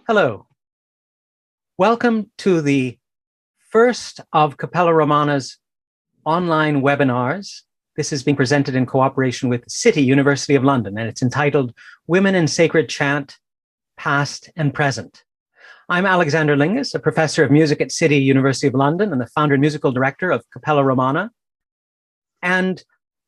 Hello. Welcome to the first of Cappella Romana's online webinars. This is being presented in cooperation with City, University of London, and it's entitled Women in Sacred Chant, Past and Present. I'm Alexander Lingus, a professor of music at City, University of London, and the founder and musical director of Cappella Romana. And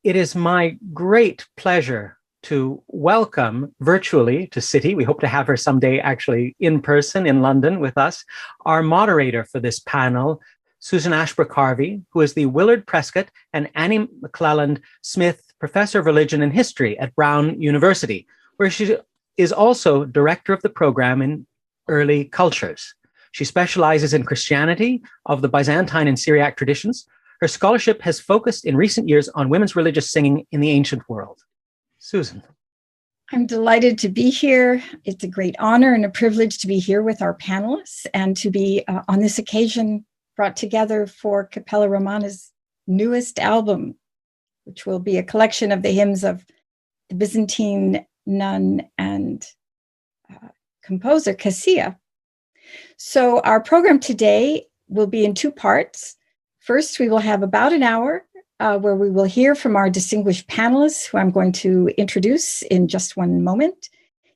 it is my great pleasure to welcome virtually to City, we hope to have her someday actually in person in London with us, our moderator for this panel, Susan Ashbrook-Harvey, who is the Willard Prescott and Annie McClelland Smith Professor of Religion and History at Brown University, where she is also director of the program in Early Cultures. She specializes in Christianity of the Byzantine and Syriac traditions. Her scholarship has focused in recent years on women's religious singing in the ancient world. Susan. I'm delighted to be here. It's a great honor and a privilege to be here with our panelists and to be on this occasion brought together for Cappella Romana's newest album, which will be a collection of the hymns of the Byzantine nun and composer Cassia. So our program today will be in two parts. First, we will have about an hour where we will hear from our distinguished panelists, who I'm going to introduce in just one moment,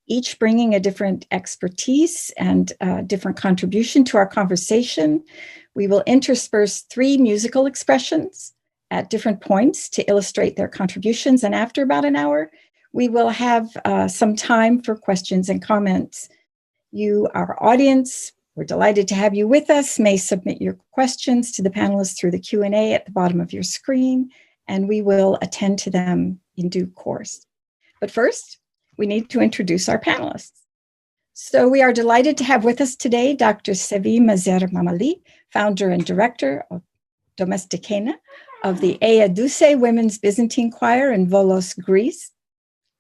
each bringing a different expertise and a different contribution to our conversation. We will intersperse three musical expressions at different points to illustrate their contributions. And after about an hour, we will have some time for questions and comments. You, our audience, we're delighted to have you with us, may submit your questions to the panelists through the Q&A at the bottom of your screen, and we will attend to them in due course. But first, we need to introduce our panelists. So we are delighted to have with us today Dr. Sevi Mazer-Mamali, founder and director of Domestikena of the Ea Duse Women's Byzantine Choir in Volos, Greece.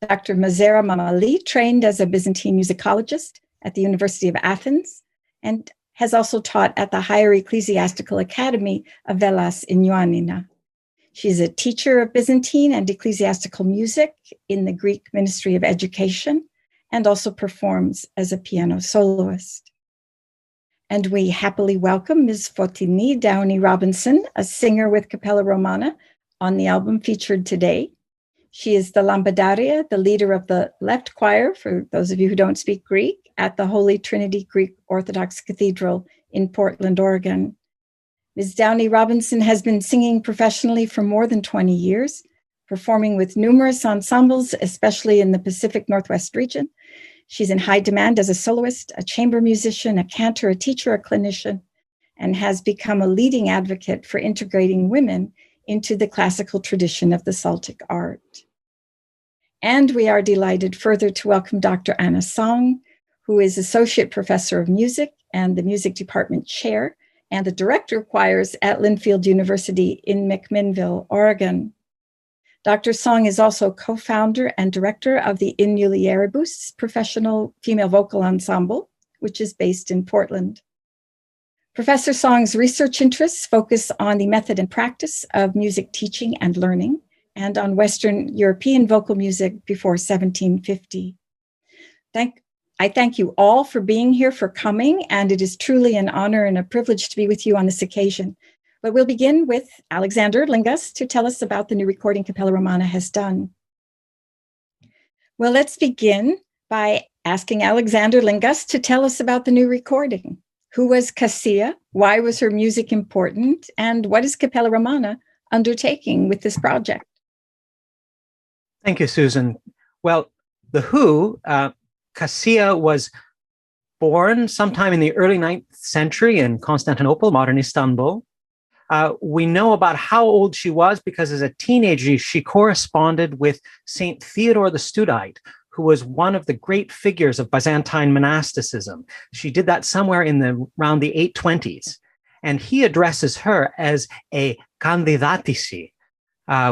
Dr. Mazer-Mamali trained as a Byzantine musicologist at the University of Athens and has also taught at the Higher Ecclesiastical Academy of Velas in Ioannina. She is a teacher of Byzantine and ecclesiastical music in the Greek Ministry of Education and also performs as a piano soloist. And we happily welcome Ms. Fotini Downey Robinson, a singer with Cappella Romana on the album featured today. She is the Lampadariya, the leader of the left choir, for those of you who don't speak Greek, at the Holy Trinity Greek Orthodox Cathedral in Portland, Oregon. Ms. Downey Robinson has been singing professionally for more than 20 years, performing with numerous ensembles, especially in the Pacific Northwest region. She's in high demand as a soloist, a chamber musician, a cantor, a teacher, a clinician, and has become a leading advocate for integrating women into the classical tradition of the Celtic art. And we are delighted further to welcome Dr. Anna Song, who is Associate Professor of Music and the Music Department Chair and the Director of Choirs at Linfield University in McMinnville, Oregon. Dr. Song is also co-founder and director of the Inulieribus professional female vocal ensemble, which is based in Portland. Professor Song's research interests focus on the method and practice of music teaching and learning, and on Western European vocal music before 1750. I thank you all for being here, for coming, and it is truly an honor and a privilege to be with you on this occasion. But we'll begin with Alexander Lingus to tell us about the new recording Cappella Romana has done. Well, let's begin by asking Alexander Lingus to tell us about the new recording. Who was Cassia? Why was her music important? And what is Cappella Romana undertaking with this project? Thank you, Susan. Well, the Who, Cassia was born sometime in the early 9th century in Constantinople, modern Istanbul. We know about how old she was because as a teenager, she corresponded with Saint Theodore the Studite, who was one of the great figures of Byzantine monasticism. She did that somewhere around the 820s. And he addresses her as a kandidatisi,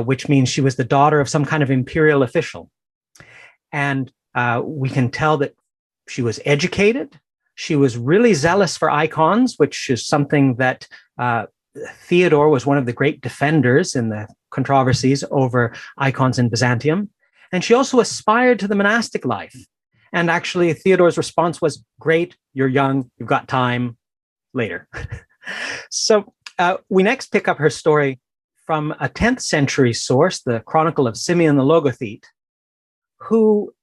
which means she was the daughter of some kind of imperial official. And we can tell that she was educated. She was really zealous for icons, which is something that Theodore was one of the great defenders in the controversies over icons in Byzantium. And she also aspired to the monastic life. And actually, Theodore's response was, great, you're young, you've got time, later. So we next pick up her story from a 10th century source, the Chronicle of Simeon the Logothete, who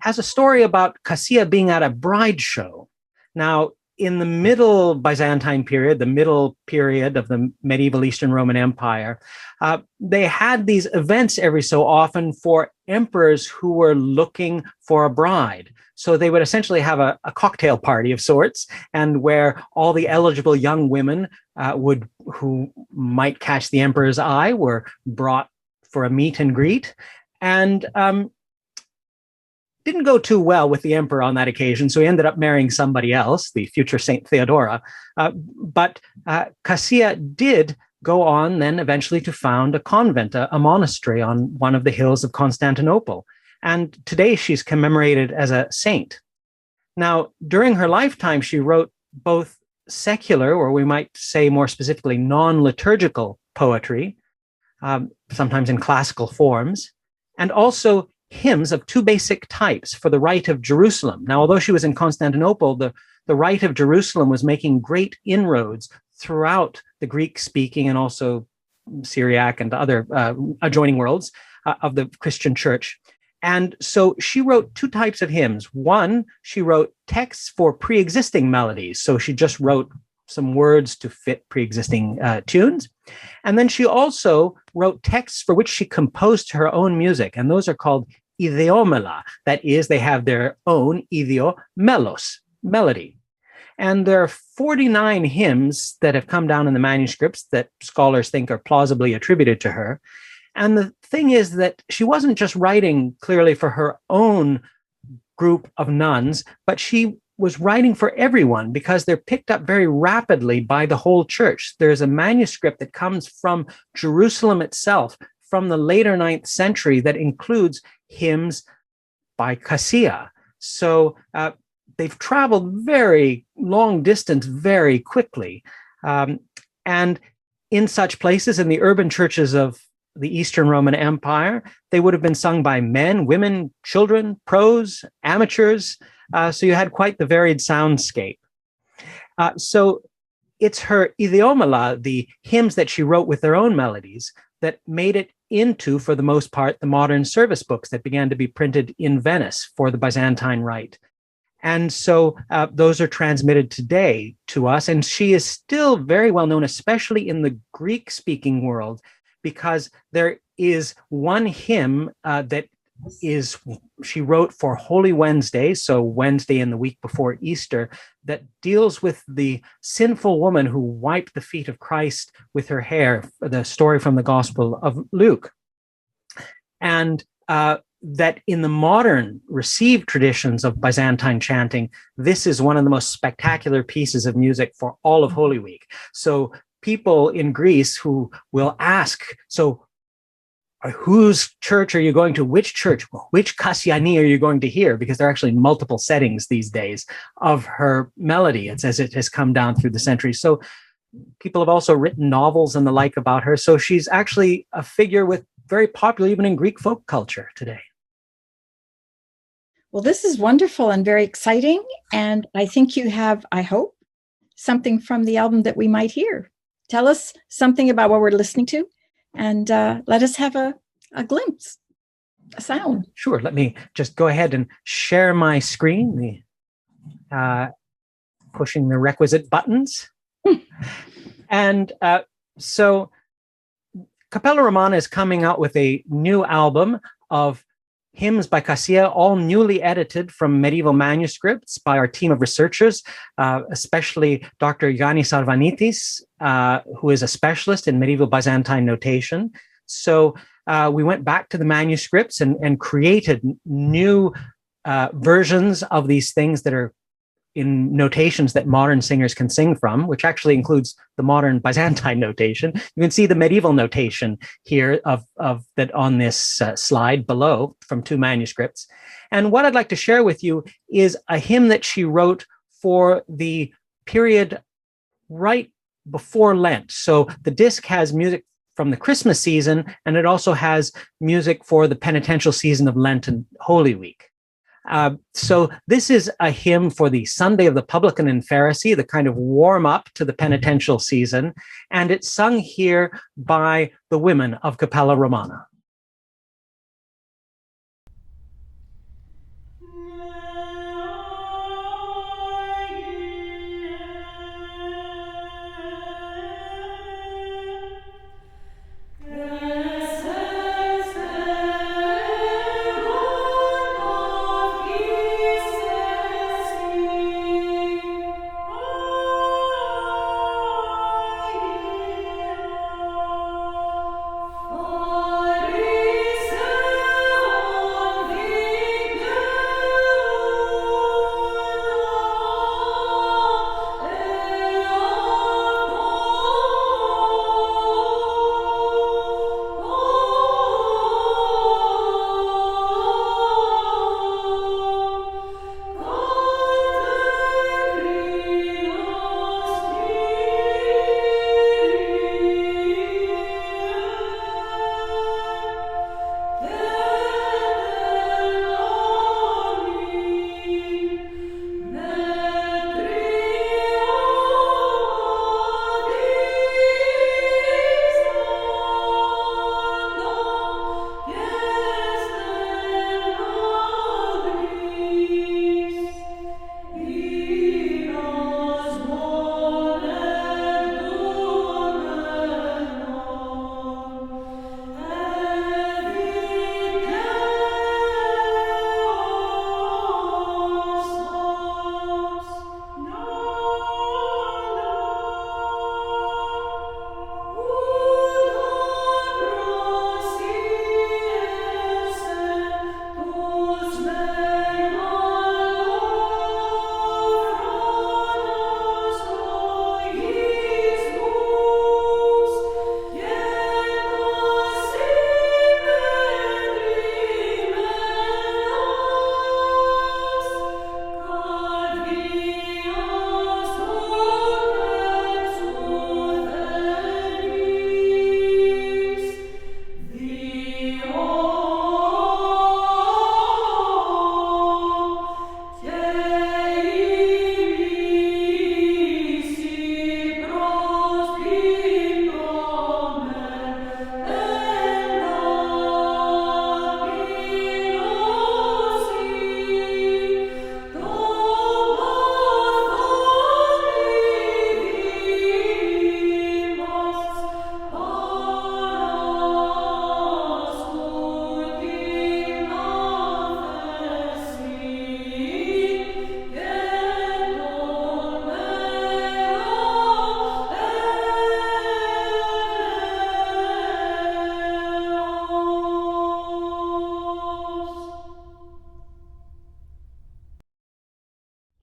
has a story about Cassia being at a bride show. Now, in the middle Byzantine period, the middle period of the medieval Eastern Roman Empire, they had these events every so often for emperors who were looking for a bride. So they would essentially have a cocktail party of sorts, and where all the eligible young women who might catch the emperor's eye were brought for a meet and greet. And didn't go too well with the emperor on that occasion, so he ended up marrying somebody else, the future Saint Theodora. But Cassia did go on then eventually to found a convent, a monastery on one of the hills of Constantinople. And today she's commemorated as a saint. Now, during her lifetime, she wrote both secular, or we might say more specifically non-liturgical poetry, sometimes in classical forms, and also hymns of two basic types for the Rite of Jerusalem. Now, although she was in Constantinople, the Rite of Jerusalem was making great inroads throughout the Greek-speaking and also Syriac and other adjoining worlds of the Christian church. And so she wrote two types of hymns. One, she wrote texts for pre-existing melodies. So she just wrote some words to fit pre-existing tunes. And then she also wrote texts for which she composed her own music. And those are called ideomela. That is, they have their own ideo melos, melody. And there are 49 hymns that have come down in the manuscripts that scholars think are plausibly attributed to her. And the thing is that she wasn't just writing clearly for her own group of nuns, but she was writing for everyone because they're picked up very rapidly by the whole church. There's a manuscript that comes from Jerusalem itself from the later 9th century that includes hymns by Cassia. So they've traveled very long distance very quickly. And in such places, in the urban churches of the Eastern Roman Empire, they would have been sung by men, women, children, pros, amateurs. So you had quite the varied soundscape. So it's her ideomela, the hymns that she wrote with their own melodies, that made it into, for the most part, the modern service books that began to be printed in Venice for the Byzantine Rite. And so those are transmitted today to us. And she is still very well known, especially in the Greek-speaking world, because there is one hymn that she wrote for Holy Wednesday, so Wednesday in the week before Easter, that deals with the sinful woman who wiped the feet of Christ with her hair, the story from the Gospel of Luke. And that in the modern received traditions of Byzantine chanting, this is one of the most spectacular pieces of music for all of Holy Week. So people in Greece who will ask, so whose church are you going to? Which church? Which Cassiani are you going to hear? Because there are actually multiple settings these days of her melody. It's as it has come down through the centuries. So people have also written novels and the like about her. So she's actually a figure with very popular even in Greek folk culture today. Well, this is wonderful and very exciting. And I think you have, I hope, something from the album that we might hear. Tell us something about what we're listening to. And let us have a glimpse, a sound. Sure. Let me just go ahead and share my screen, pushing the requisite buttons. And so Cappella Romana is coming out with a new album of hymns by Cassia, all newly edited from medieval manuscripts by our team of researchers, especially Dr. Yannis Arvanitis, who is a specialist in medieval Byzantine notation. So we went back to the manuscripts and created new versions of these things that are in notations that modern singers can sing from, which actually includes the modern Byzantine notation. You can see the medieval notation here of that on this slide below from two manuscripts. And what I'd like to share with you is a hymn that she wrote for the period right before Lent. So the disc has music from the Christmas season, and it also has music for the penitential season of Lent and Holy Week. So this is a hymn for the Sunday of the Publican and Pharisee, the kind of warm up to the penitential season. And it's sung here by the women of Cappella Romana.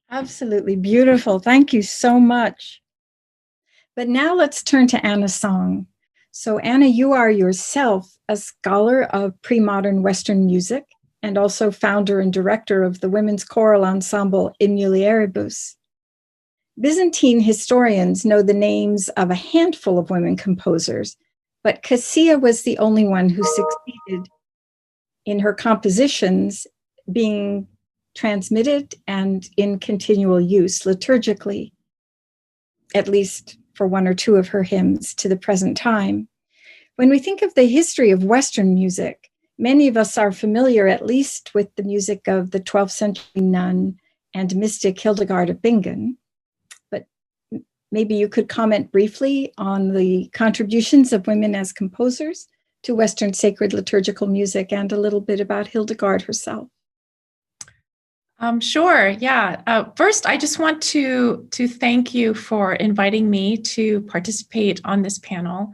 Absolutely beautiful. Thank you so much. But now let's turn to Anna's song. So Anna, you are yourself a scholar of pre-modern Western music and also founder and director of the women's choral ensemble In Mulieribus. Byzantine historians know the names of a handful of women composers, but Cassia was the only one who succeeded in her compositions being transmitted and in continual use liturgically, at least for one or two of her hymns to the present time. When we think of the history of Western music, many of us are familiar at least with the music of the 12th century nun and mystic Hildegard of Bingen. But maybe you could comment briefly on the contributions of women as composers to Western sacred liturgical music and a little bit about Hildegard herself. Sure. Yeah. First, I just want to thank you for inviting me to participate on this panel.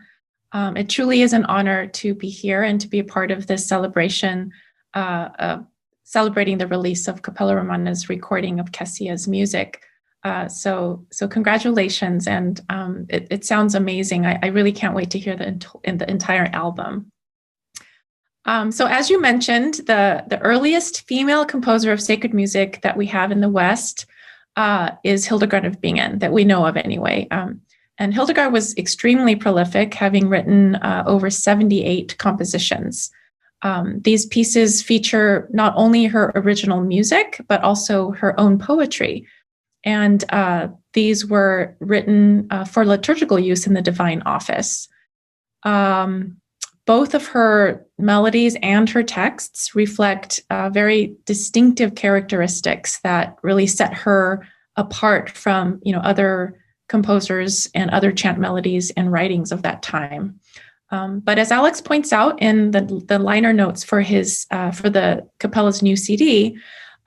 It truly is an honor to be here and to be a part of this celebration, celebrating the release of Cappella Romana's recording of Cassia's music. So congratulations, and it sounds amazing. I really can't wait to hear the entire album. So as you mentioned, the earliest female composer of sacred music that we have in the West is Hildegard of Bingen, that we know of anyway. And Hildegard was extremely prolific, having written over 78 compositions. These pieces feature not only her original music, but also her own poetry. And these were written for liturgical use in the divine office. Both of her melodies and her texts reflect very distinctive characteristics that really set her apart from, other composers and other chant melodies and writings of that time. But as Alex points out in the liner notes for the Capella's new CD,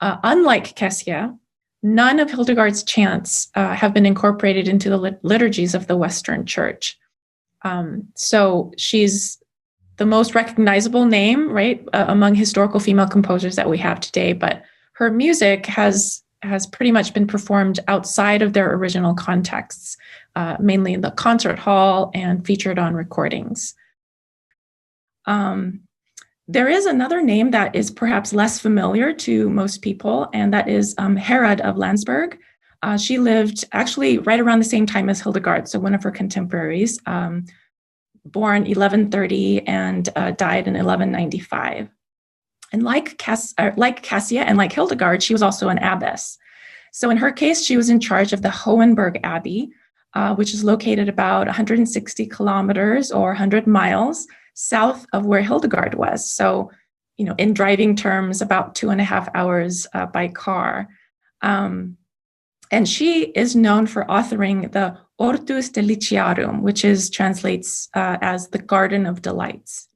unlike Cassia, none of Hildegard's chants have been incorporated into the liturgies of the Western Church. So she's the most recognizable name, right, among historical female composers that we have today. But her music has pretty much been performed outside of their original contexts, mainly in the concert hall and featured on recordings. There is another name that is perhaps less familiar to most people, and that is Herod of Landsberg. She lived actually right around the same time as Hildegard, so one of her contemporaries, born 1130 and died in 1195. And like Cassia and like Hildegard, she was also an abbess. So in her case, she was in charge of the Hohenberg Abbey, which is located about 160 kilometers or 100 miles south of where Hildegard was. So, in driving terms, about 2.5 hours by car. And she is known for authoring the Ortus Deliciarum, which translates as the Garden of Delights.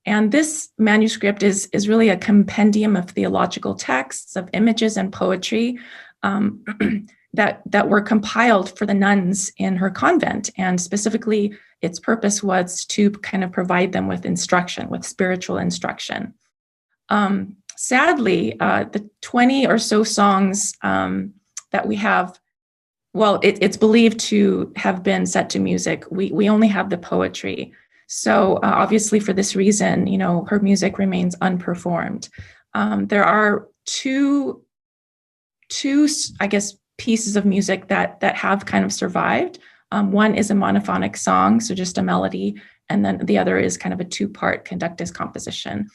And this manuscript is really a compendium of theological texts, of images and poetry that were compiled for the nuns in her convent. And specifically, its purpose was to kind of provide them with instruction, with spiritual instruction. Sadly, the 20 or so songs that we have, well, it's believed to have been set to music. We only have the poetry. So obviously for this reason, her music remains unperformed. There are two, I guess, pieces of music that have kind of survived. One is a monophonic song, so just a melody, and then the other is kind of a two-part conductus composition.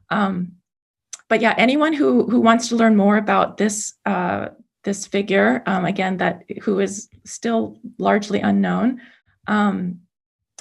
But yeah, anyone who wants to learn more about this figure, again, who is still largely unknown,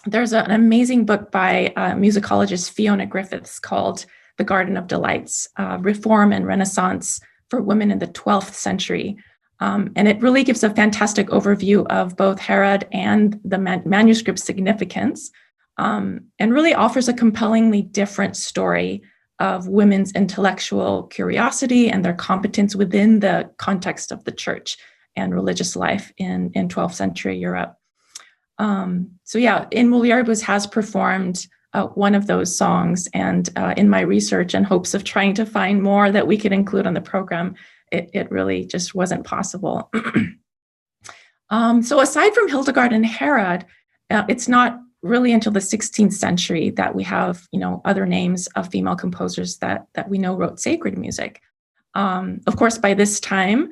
there's an amazing book by musicologist Fiona Griffiths called The Garden of Delights, Reform and Renaissance for Women in the 12th Century. And it really gives a fantastic overview of both Herod and the manuscript's significance, and really offers a compellingly different story of women's intellectual curiosity and their competence within the context of the church and religious life in 12th century Europe. So yeah, In Mulieribus has performed one of those songs, and in my research and hopes of trying to find more that we could include on the program, it really just wasn't possible. So aside from Hildegard and Herod, it's not really until the 16th century that we have, other names of female composers that we know wrote sacred music. Of course, by this time,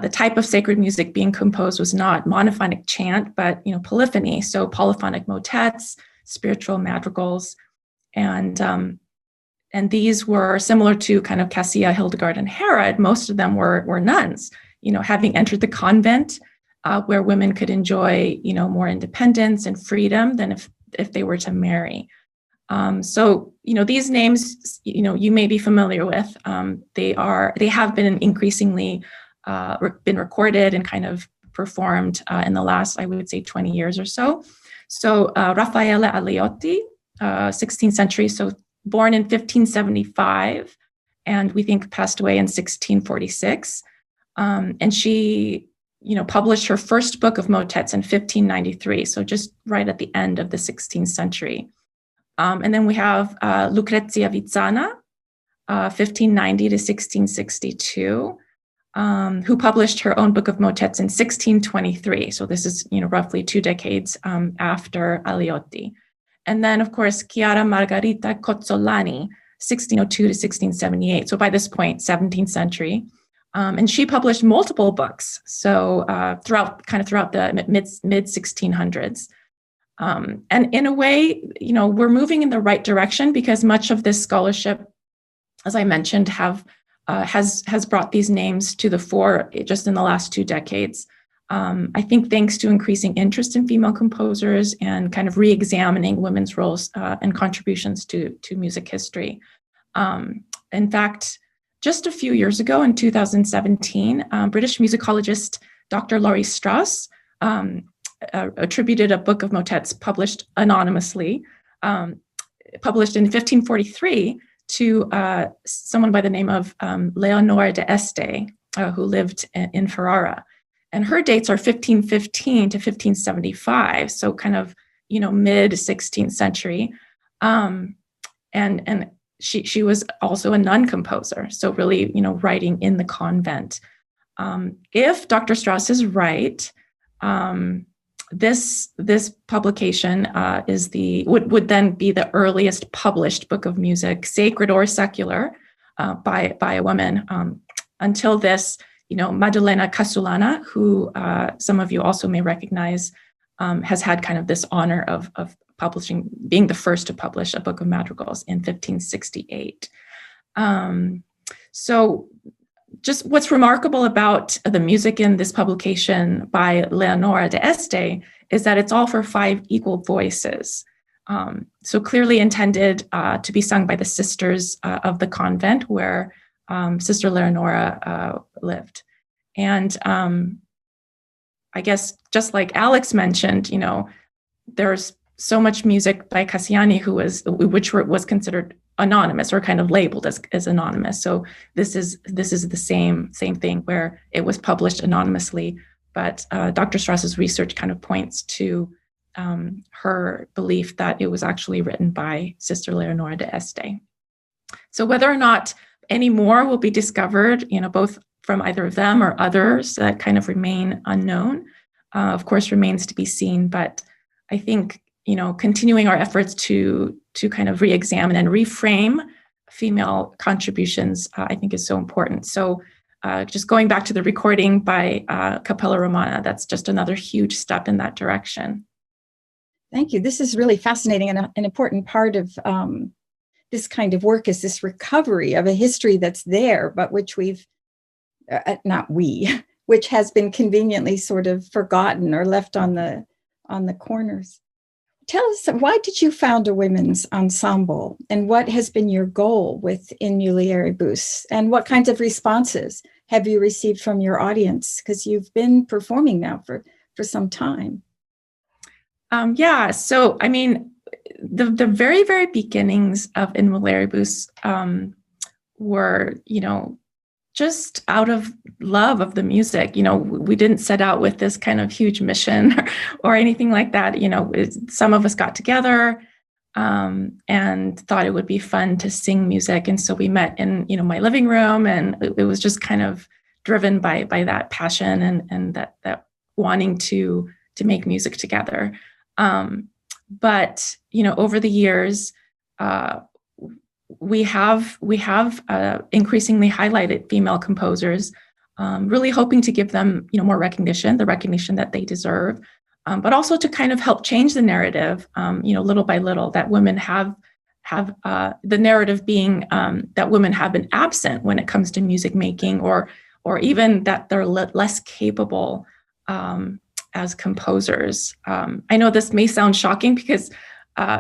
the type of sacred music being composed was not monophonic chant, but polyphony, so polyphonic motets, spiritual madrigals, and these were similar to kind of Cassia, Hildegard, and Herod. Most of them were nuns, having entered the convent where women could enjoy, more independence and freedom than if they were to marry. So, these names, you may be familiar with. They have been increasingly been recorded and kind of performed in the last, I would say, 20 years or so. So Raffaele Aliotti, 16th century, so born in 1575, and we think passed away in 1646. And she, published her first book of motets in 1593, so just right at the end of the 16th century. And then we have Lucrezia Vizzana, 1590 to 1662, who published her own book of motets in 1623. So this is, roughly 2 decades after Aliotti. And then, of course, Chiara Margherita Cozzolani, 1602 to 1678. So by this point, 17th century. And she published multiple books. So throughout the mid 1600s. And in a way, we're moving in the right direction because much of this scholarship, as I mentioned, has brought these names to the fore just in the last 2 decades. I think thanks to increasing interest in female composers and kind of re-examining women's roles and contributions to music history. In fact, just a few years ago in 2017, British musicologist Dr. Laurie Strauss attributed a book of motets published anonymously, published in 1543, to someone by the name of Leonora de Este, who lived in Ferrara. And her dates are 1515 to 1575, so kind of, mid 16th century. And she was also a nun composer, so really, writing in the convent. If Dr. Strauss is right, this publication would then be the earliest published book of music, sacred or secular, by a woman. Until this, Maddalena Casulana, who some of you also may recognize, has had kind of this honor of publishing, being the first to publish a book of madrigals in 1568. So just what's remarkable about the music in this publication by Leonora de Este is that it's all for 5 equal voices. So clearly intended to be sung by the sisters of the convent where Sister Leonora lived. And I guess just like Alex mentioned, there's so much music by Cassiani which was considered anonymous or kind of labeled as anonymous. So this is the same thing where it was published anonymously, but Dr. Strauss's research kind of points to her belief that it was actually written by Sister Leonora de Este. So whether or not any more will be discovered, both from either of them or others that kind of remain unknown, of course, remains to be seen. But I think, continuing our efforts to kind of re-examine and reframe female contributions, I think is so important. So just going back to the recording by Cappella Romana, that's just another huge step in that direction. Thank you. This is really fascinating, and an important part of this kind of work is this recovery of a history that's there, but which which has been conveniently sort of forgotten or left on the corners. Tell us, why did you found a women's ensemble, and what has been your goal with In Mulieribus, and what kinds of responses have you received from your audience? Because you've been performing now for some time. So I mean, the very, very beginnings of In Mulieribus were, just out of love of the music. We didn't set out with this kind of huge mission or anything like that. Some of us got together and thought it would be fun to sing music. And so we met in, my living room, and it was just kind of driven by that passion and that wanting to make music together. But, over the years, we have increasingly highlighted female composers, really hoping to give them, more recognition, the recognition that they deserve, but also to kind of help change the narrative, little by little, that women have the narrative being that women have been absent when it comes to music making, or even that they're less capable as composers. I know this may sound shocking because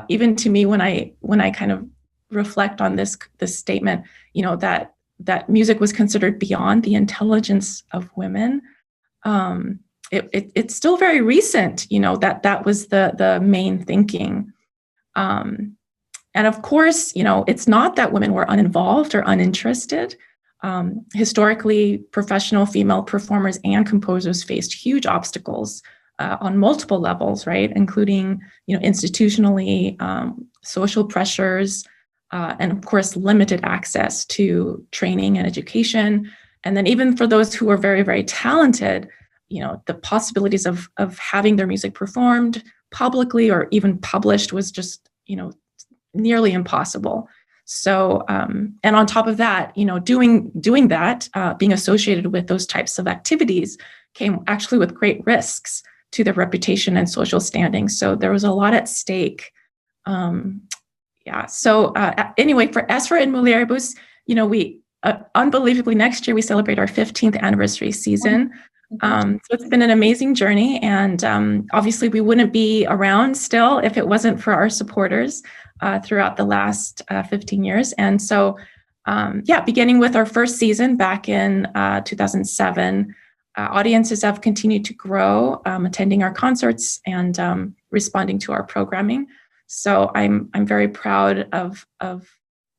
even to me, when I kind of reflect on this statement, that music was considered beyond the intelligence of women. It's still very recent, that was the main thinking. And of course, it's not that women were uninvolved or uninterested. Historically, professional female performers and composers faced huge obstacles on multiple levels, right? Including, institutionally, social pressures, and of course, limited access to training and education. And then even for those who are very, very talented, the possibilities of having their music performed publicly or even published was just, nearly impossible. So, and on top of that, doing that, being associated with those types of activities came actually with great risks. to their reputation and social standing. So there was a lot at stake. So anyway, as for In Mulieribus, we unbelievably next year we celebrate our 15th anniversary season. So it's been an amazing journey, and obviously we wouldn't be around still if it wasn't for our supporters throughout the last 15 years. And so, beginning with our first season back in 2007, audiences have continued to grow, attending our concerts and responding to our programming. So I'm very proud of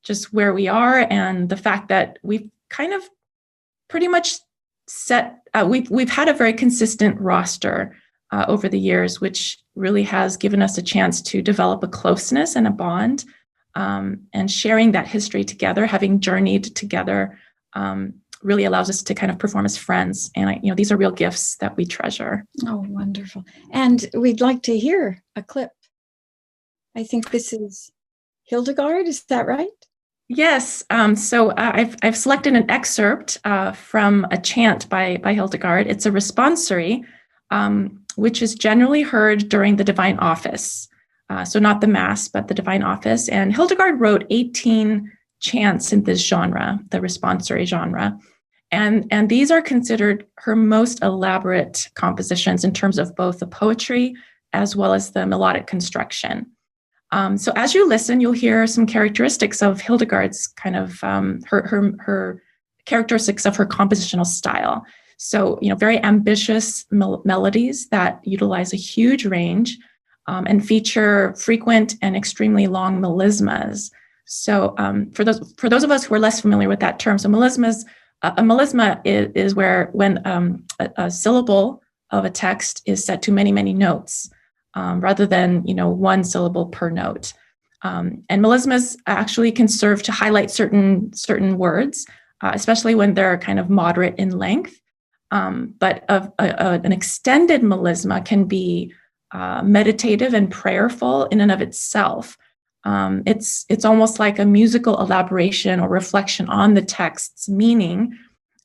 just where we are, and the fact that we've kind of pretty much we've had a very consistent roster over the years, which really has given us a chance to develop a closeness and a bond, and sharing that history together, having journeyed together, really allows us to kind of perform as friends. And these are real gifts that we treasure. Oh, wonderful. And we'd like to hear a clip. I think this is Hildegard, is that right? Yes. So I've selected an excerpt from a chant by Hildegard. It's a responsory, which is generally heard during the Divine Office. So not the Mass, but the Divine Office. And Hildegard wrote 18 chants in this genre, the responsory genre. And these are considered her most elaborate compositions in terms of both the poetry as well as the melodic construction. So as you listen, you'll hear some characteristics of Hildegard's kind of her characteristics of her compositional style. So, very ambitious melodies that utilize a huge range and feature frequent and extremely long melismas. So for those of us who are less familiar with that term, so melismas, a melisma is where when a syllable of a text is set to many, many notes, rather than one syllable per note. And melismas actually can serve to highlight certain words, especially when they're kind of moderate in length. But an extended melisma can be meditative and prayerful in and of itself. It's almost like a musical elaboration or reflection on the text's meaning,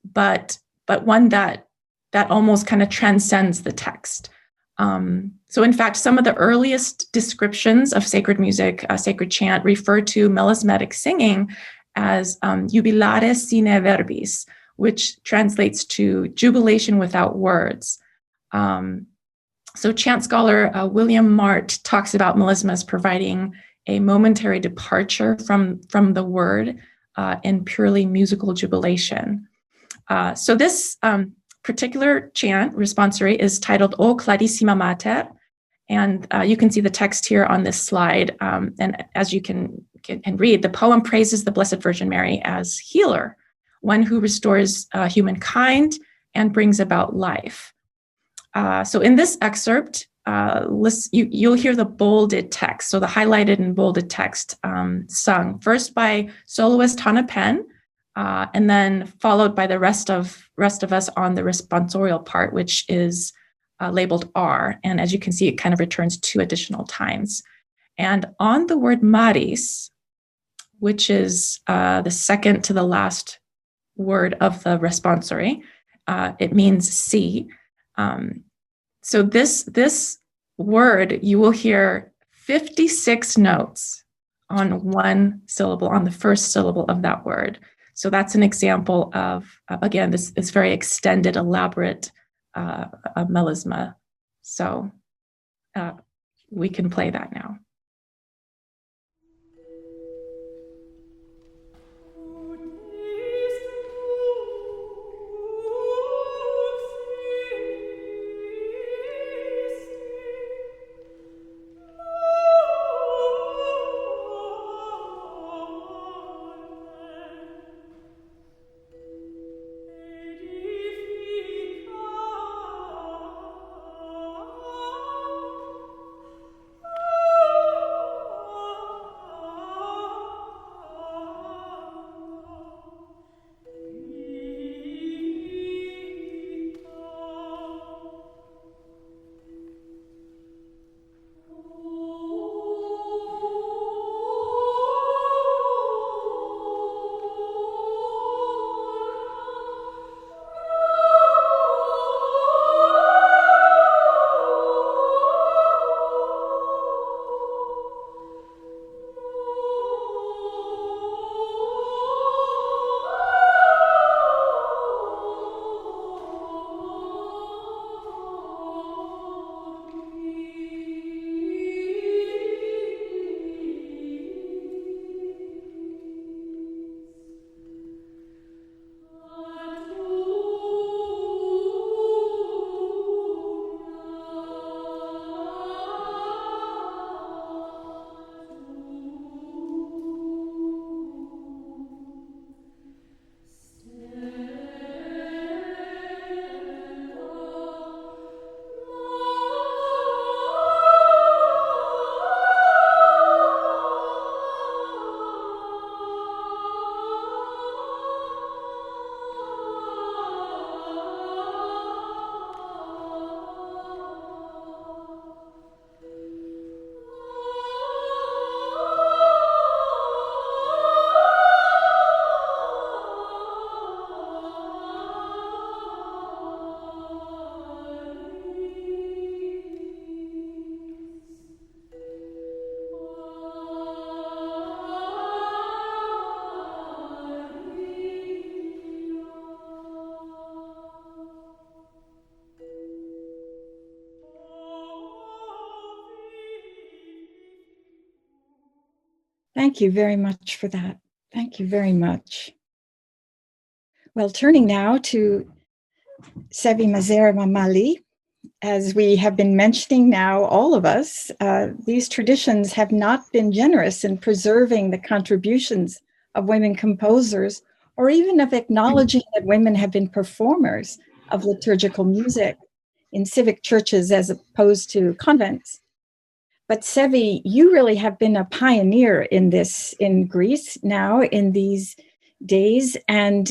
but one that almost kind of transcends the text. So in fact, some of the earliest descriptions of sacred music, sacred chant, refer to melismatic singing as jubilare sine verbis, which translates to jubilation without words. So chant scholar William Mart talks about melismas providing a momentary departure from the word in purely musical jubilation. So this particular chant, responsory, is titled O Clarissima Mater, and you can see the text here on this slide. And as you can read, the poem praises the Blessed Virgin Mary as healer, one who restores humankind and brings about life. So in this excerpt, you'll hear the bolded text, so the highlighted and bolded text sung first by soloist Hannah Penn, and then followed by the rest of us on the responsorial part, which is labeled R. And as you can see, it kind of returns 2 additional times. And on the word maris, which is the second to the last word of the responsory, it means see. So this word, you will hear 56 notes on one syllable, on the first syllable of that word. So that's an example of, again, this very extended, elaborate melisma. So we can play that now. Thank you very much for that. Thank you very much. Well, turning now to Sevi Mazera Mamali, as we have been mentioning now, all of us, these traditions have not been generous in preserving the contributions of women composers, or even of acknowledging that women have been performers of liturgical music in civic churches as opposed to convents. But Sevi, you really have been a pioneer in this in Greece now in these days, and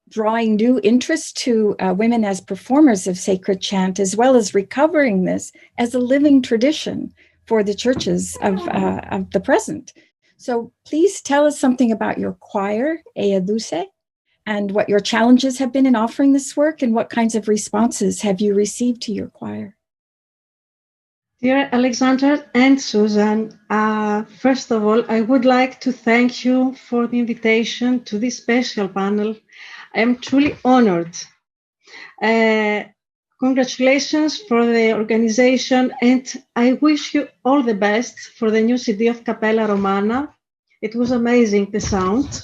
drawing new interest to women as performers of sacred chant, as well as recovering this as a living tradition for the churches of the present. So please tell us something about your choir, Ea Duse, and what your challenges have been in offering this work, and what kinds of responses have you received to your choir? Dear Alexandra and Susan, first of all, I would like to thank you for the invitation to this special panel. I am truly honored. Congratulations for the organization, and I wish you all the best for the new CD of Cappella Romana. It was amazing, the sound.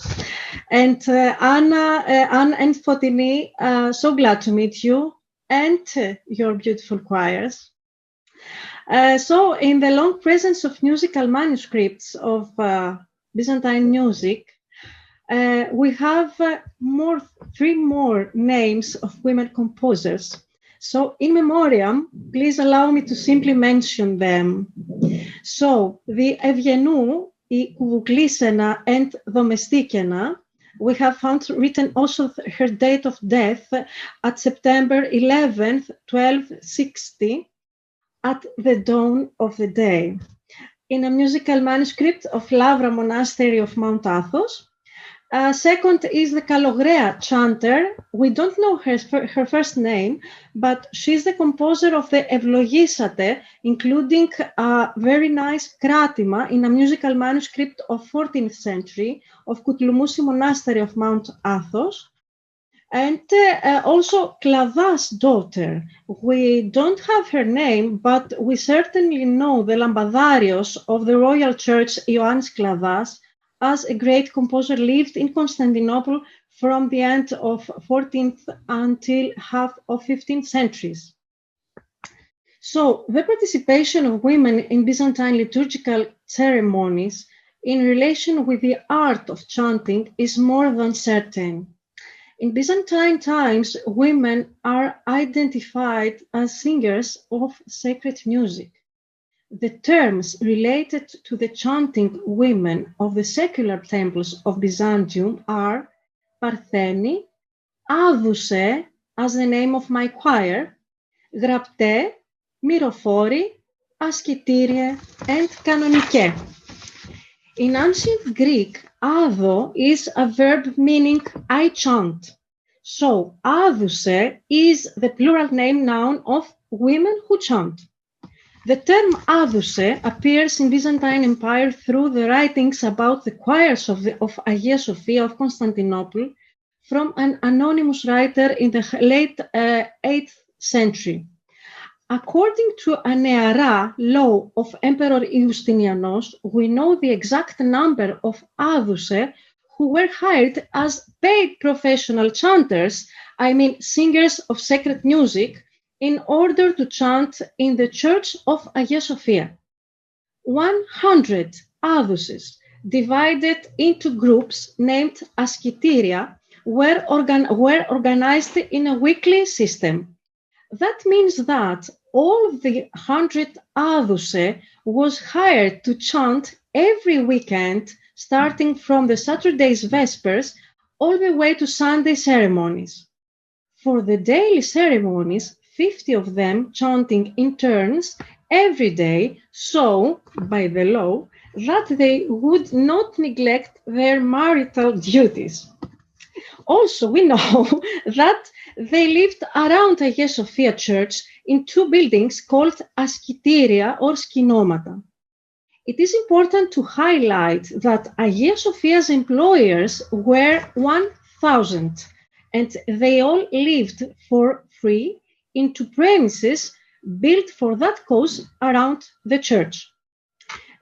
And Anna and Fotini, so glad to meet you and your beautiful choirs. So in the long presence of musical manuscripts of Byzantine music, we have three more names of women composers. So in memoriam, please allow me to simply mention them. So the Evyenu, η Κουβουκλήσενα and Domestikena, we have found written also her date of death at September 11th, 1260, at the dawn of the day, in a musical manuscript of Lavra Monastery of Mount Athos. Second is the Kalogrea chanter. We don't know her first name, but she's the composer of the Evlogisate, including a very nice kratima in a musical manuscript of 14th century of Kutlumoussi Monastery of Mount Athos. And also Klavas' daughter. We don't have her name, but we certainly know the Lambadarios of the Royal Church, Ioannis Klavas, as a great composer, lived in Constantinople from the end of 14th until half of 15th centuries. So the participation of women in Byzantine liturgical ceremonies in relation with the art of chanting is more than certain. In Byzantine times, women are identified as singers of sacred music. The terms related to the chanting women of the secular temples of Byzantium are Partheni, Aduse, as the name of my choir, Grapte, Myrophori, Askitirie, and Kanonike. In ancient Greek, ado is a verb meaning I chant. So aduse is the plural name noun of women who chant. The term aduse appears in Byzantine Empire through the writings about the choirs of Hagia Sophia of Constantinople from an anonymous writer in the late 8th century. According to a Neara law of Emperor Justinianos, we know the exact number of aduse who were hired as paid professional chanters, I mean singers of sacred music, in order to chant in the Church of Hagia Sophia. 100 aduses divided into groups named askitiria were organized in a weekly system. That means that all of the 100 aduse was hired to chant every weekend, starting from the Saturday's Vespers all the way to Sunday ceremonies. For the daily ceremonies, 50 of them chanting in turns every day, so, by the law, that they would not neglect their marital duties. Also, we know that they lived around Hagia Sophia Church in two buildings called askitiria or skinomata. It is important to highlight that Hagia Sophia's employers were 1,000, and they all lived for free into premises built for that cause around the church.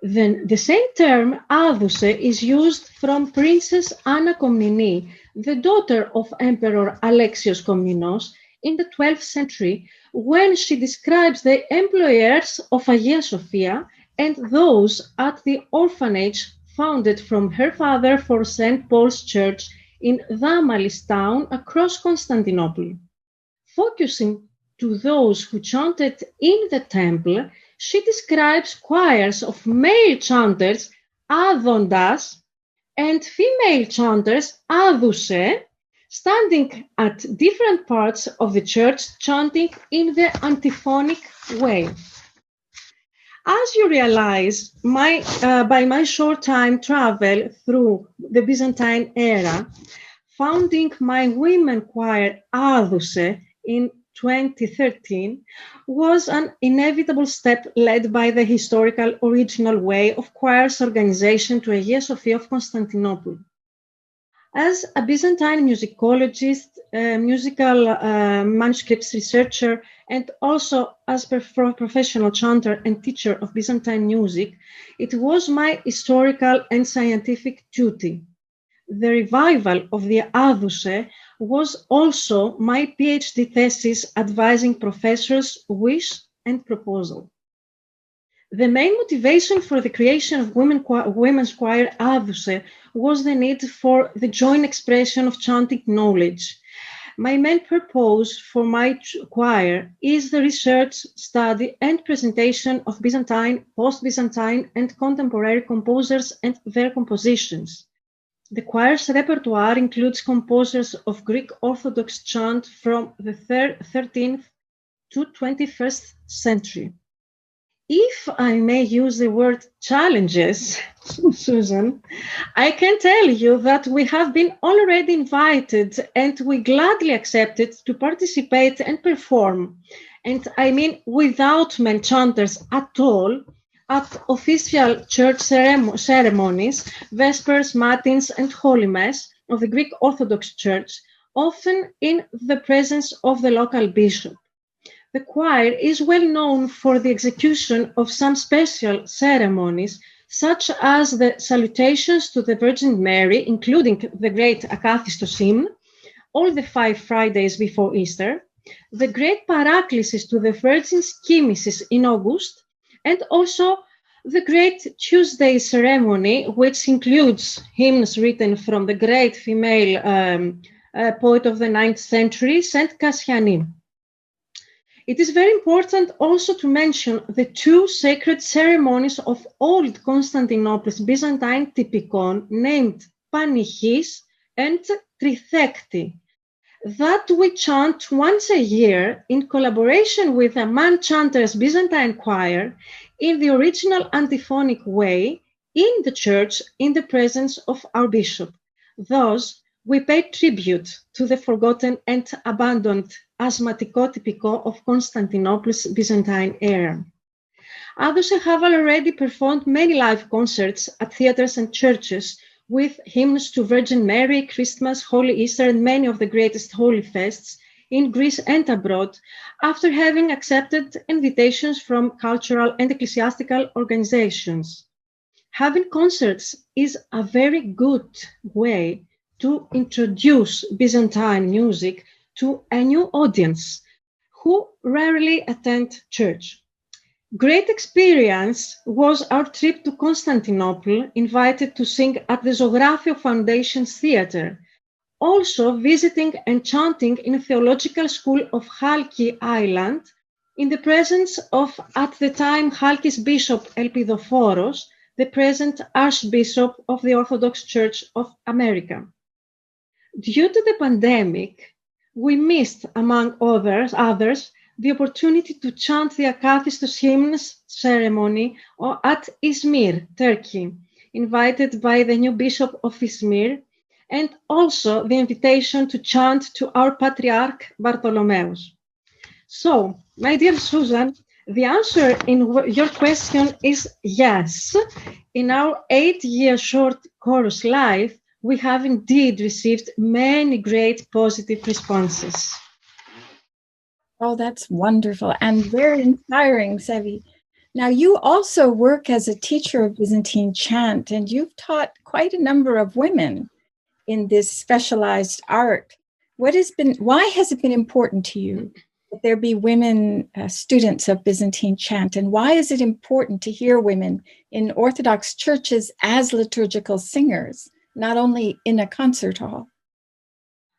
Then the same term, Aduse, is used from Princess Anna Komnini, the daughter of Emperor Alexios Komnenos, in the 12th century, when she describes the employers of Hagia Sophia and those at the orphanage founded from her father for St. Paul's Church in Damalis town across Constantinople. Focusing to those who chanted in the temple, she describes choirs of male chanters, adondas, and female chanters, aduse, standing at different parts of the church, chanting in the antiphonic way. As you realize, by my short time travel through the Byzantine era, founding my women choir Aduse in 2013 was an inevitable step led by the historical original way of choirs organization to Hagia Sophia of Constantinople. As a Byzantine musicologist, musical manuscripts researcher, and also as professional chanter and teacher of Byzantine music, it was my historical and scientific duty. The revival of the Aduse was also my PhD thesis advising professors' wish and proposal. The main motivation for the creation of women's choir Aduse was the need for the joint expression of chanting knowledge. My main purpose for my choir is the research, study, and presentation of Byzantine, post-Byzantine, and contemporary composers and their compositions. The choir's repertoire includes composers of Greek Orthodox chant from the 13th to 21st century. If I may use the word challenges, Susan, I can tell you that we have been already invited and we gladly accepted to participate and perform, and I mean without men chanters at all, at official church ceremonies, Vespers, Matins, and Holy Mass of the Greek Orthodox Church, often in the presence of the local bishop. The choir is well known for the execution of some special ceremonies, such as the salutations to the Virgin Mary, including the great Akathistos hymn, all the 5 Fridays before Easter, the great Paraklesis to the Virgin Schimisis in August, and also the Great Tuesday ceremony, which includes hymns written from the great female poet of the 9th century, Saint Cassia. It is very important also to mention the 2 sacred ceremonies of old Constantinople's Byzantine typikon named Panichis and Trithekti, that we chant once a year in collaboration with a man chanter's Byzantine choir in the original antiphonic way in the church in the presence of our bishop. Thus, we pay tribute to the forgotten and abandoned asmatiko typiko of Constantinople's Byzantine era. Others have already performed many live concerts at theaters and churches with hymns to Virgin Mary, Christmas, Holy Easter, and many of the greatest holy fests in Greece and abroad, after having accepted invitations from cultural and ecclesiastical organizations. Having concerts is a very good way to introduce Byzantine music to a new audience who rarely attend church. Great experience was our trip to Constantinople, invited to sing at the Zographio Foundation's theater, also visiting and chanting in a theological school of Chalki Island in the presence of, at the time, Chalki's Bishop Elpidophoros, the present Archbishop of the Orthodox Church of America. Due to the pandemic, we missed, among others, the opportunity to chant the Akathistos hymns ceremony at Izmir, Turkey, invited by the new Bishop of Izmir, and also the invitation to chant to our Patriarch Bartholomeus. So, my dear Susan, the answer in your question is yes. In our 8-year short chorus life, we have indeed received many great positive responses. Oh, that's wonderful and very inspiring, Sevi. Now, you also work as a teacher of Byzantine chant, and you've taught quite a number of women in this specialized art. Why has it been important to you that there be women students of Byzantine chant, and why is it important to hear women in Orthodox churches as liturgical singers, not only in a concert hall?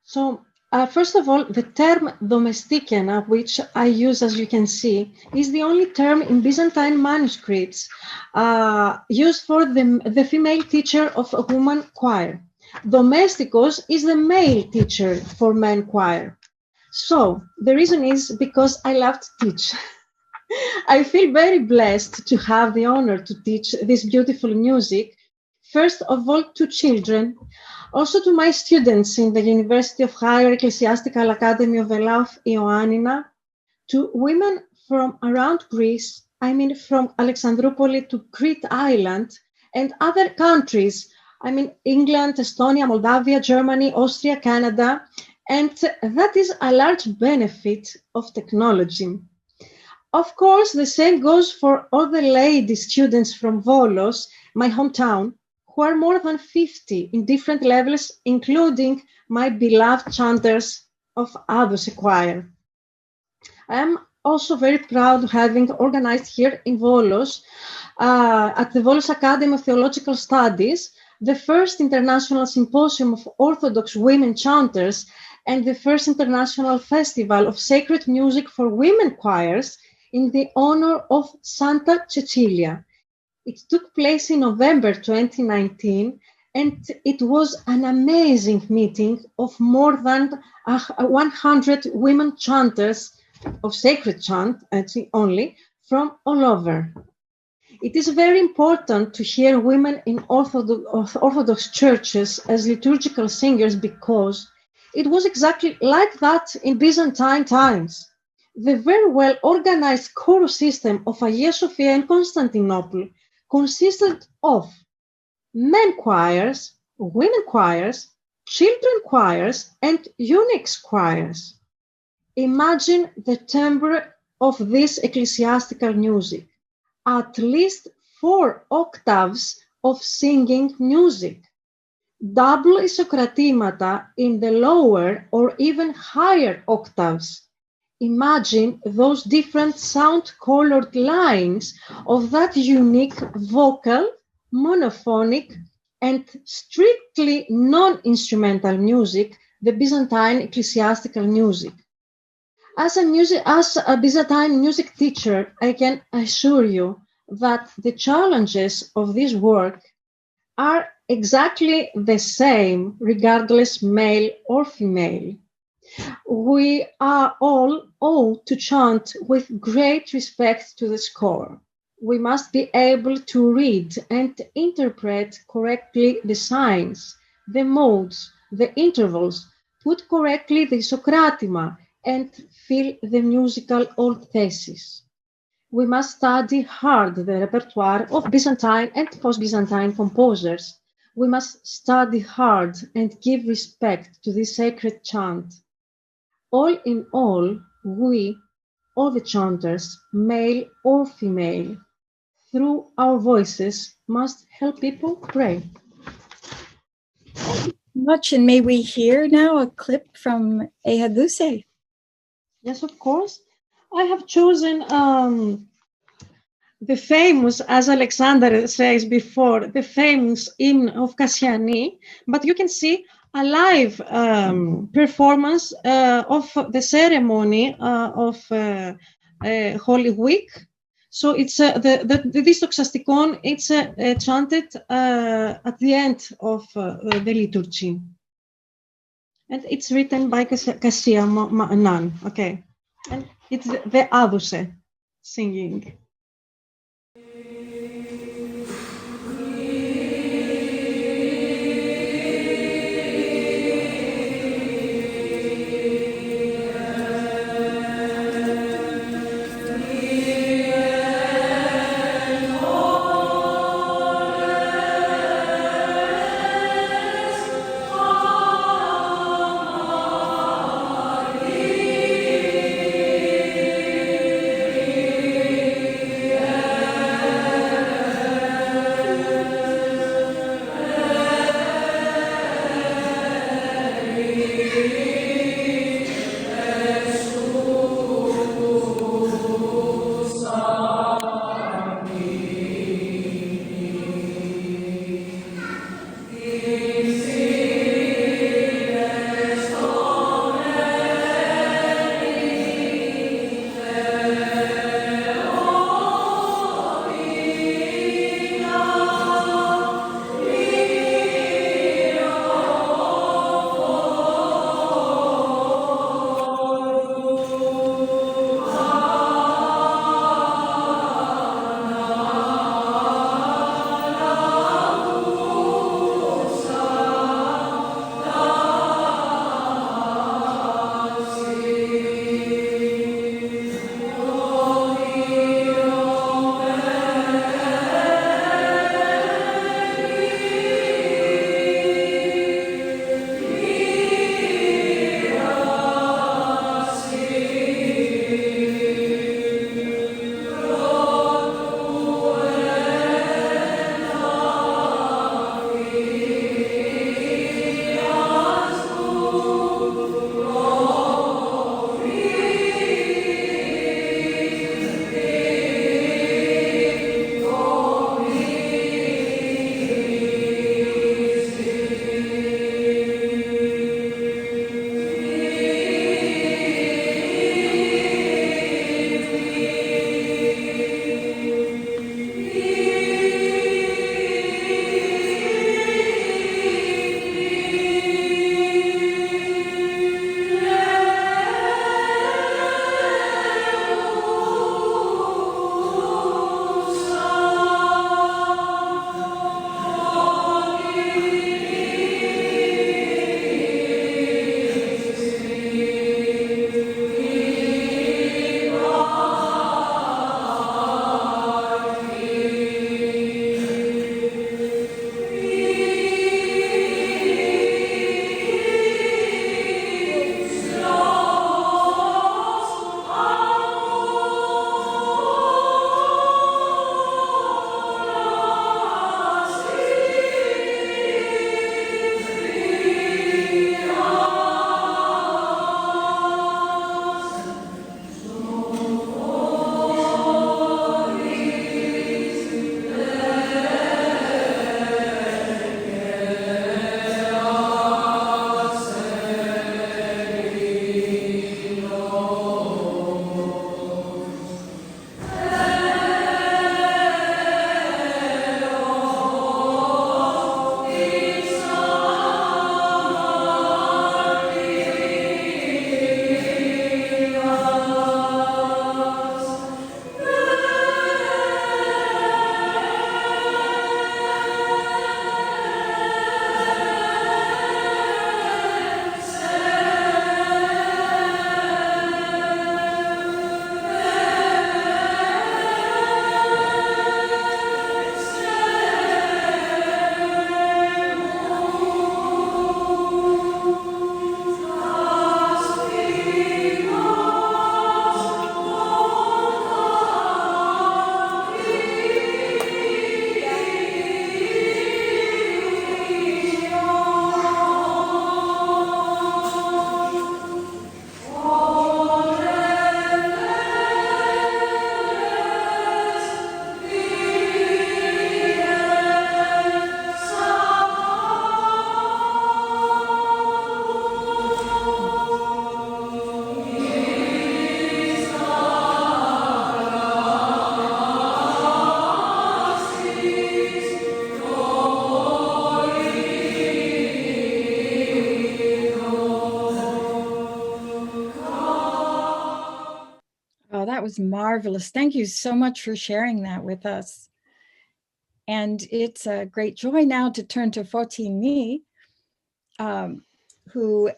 So, first of all, the term domestikena, which I use, as you can see, is the only term in Byzantine manuscripts used for the female teacher of a woman choir. Domestikos is the male teacher for men choir. So, the reason is because I love to teach. I feel very blessed to have the honor to teach this beautiful music, first of all to children, also to my students in the University of Higher Ecclesiastical Academy of Elauf Ioannina, to women from around Greece, I mean from Alexandroupoli to Crete Island, and other countries, I mean England, Estonia, Moldavia, Germany, Austria, Canada, and that is a large benefit of technology. Of course, the same goes for all the lady students from Volos, my hometown, who are more than 50 in different levels, including my beloved chanters of Ados Choir. I am also very proud of having organized here in Volos, at the Volos Academy of Theological Studies, the first international symposium of Orthodox women chanters and the first international festival of sacred music for women choirs in the honor of Santa Cecilia. It took place in November 2019, and it was an amazing meeting of more than 100 women chanters of sacred chant, actually only, from all over. It is very important to hear women in Orthodox churches as liturgical singers because it was exactly like that in Byzantine times. The very well organized chorus system of Hagia Sophia in Constantinople consisted of men choirs, women choirs, children choirs, and eunuchs choirs. Imagine the timbre of this ecclesiastical music. At least 4 octaves of singing music. Double isokratimata in the lower or even higher octaves. Imagine those different sound-colored lines of that unique vocal, monophonic, and strictly non-instrumental music, the Byzantine ecclesiastical music. As a Byzantine music teacher, I can assure you that the challenges of this work are exactly the same, regardless male or female. We are all owed to chant with great respect to the score. We must be able to read and interpret correctly the signs, the modes, the intervals, put correctly the isokratima, and feel the musical old thesis. We must study hard the repertoire of Byzantine and post-Byzantine composers. We must study hard and give respect to the sacred chant. All in all, we, all the chanters, male or female, through our voices, must help people pray. Much, and may we hear now a clip from Ehaduse? Yes, of course. I have chosen the famous, as Alexander says before, the famous hymn of Cassiani, but you can see a live performance of the ceremony of Holy Week. So it's this Doxastikon, it's chanted at the end of the liturgy. And it's written by Cassia nun, okay. And it's the Aduse singing. that was marvelous. Thank you so much for sharing that with us. And it's a great joy now to turn to Fotini, who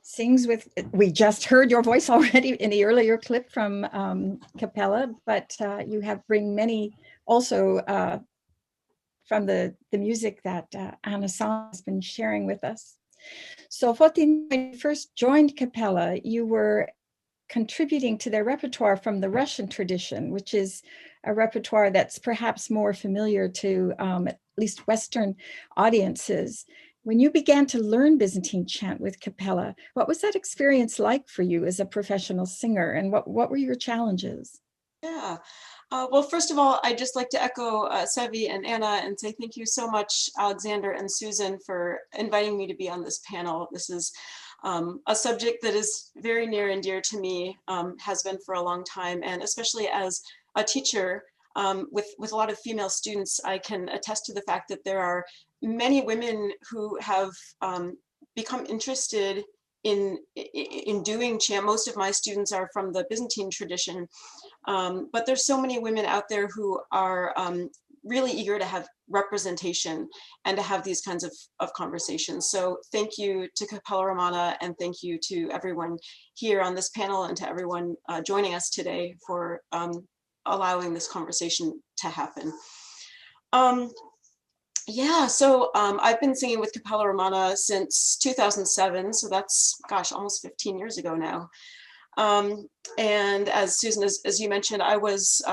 sings with, we just heard your voice already in the earlier clip from Cappella, but you have bring many also from the music that Anna has been sharing with us. So Fotini, when you first joined Cappella, you were contributing to their repertoire from the Russian tradition, which is a repertoire that's perhaps more familiar to at least Western audiences. When you began to learn Byzantine chant with Cappella, what was that experience like for you as a professional singer, and what were your challenges? Yeah. Well, first of all, I'd just like to echo Sevi and Anna and say thank you so much, Alexander and Susan, for inviting me to be on this panel. This is a subject that is very near and dear to me, has been for a long time, and especially as a teacher with a lot of female students, I can attest to the fact that there are many women who have become interested in doing chant. Most of my students are from the Byzantine tradition, but there's so many women out there who are really eager to have representation and to have these kinds of conversations. So thank you to Cappella Romana, and thank you to everyone here on this panel and to everyone joining us today for allowing this conversation to happen. Yeah, so I've been singing with Cappella Romana since 2007, so that's, gosh, almost 15 years ago now. And as Susan, as you mentioned, I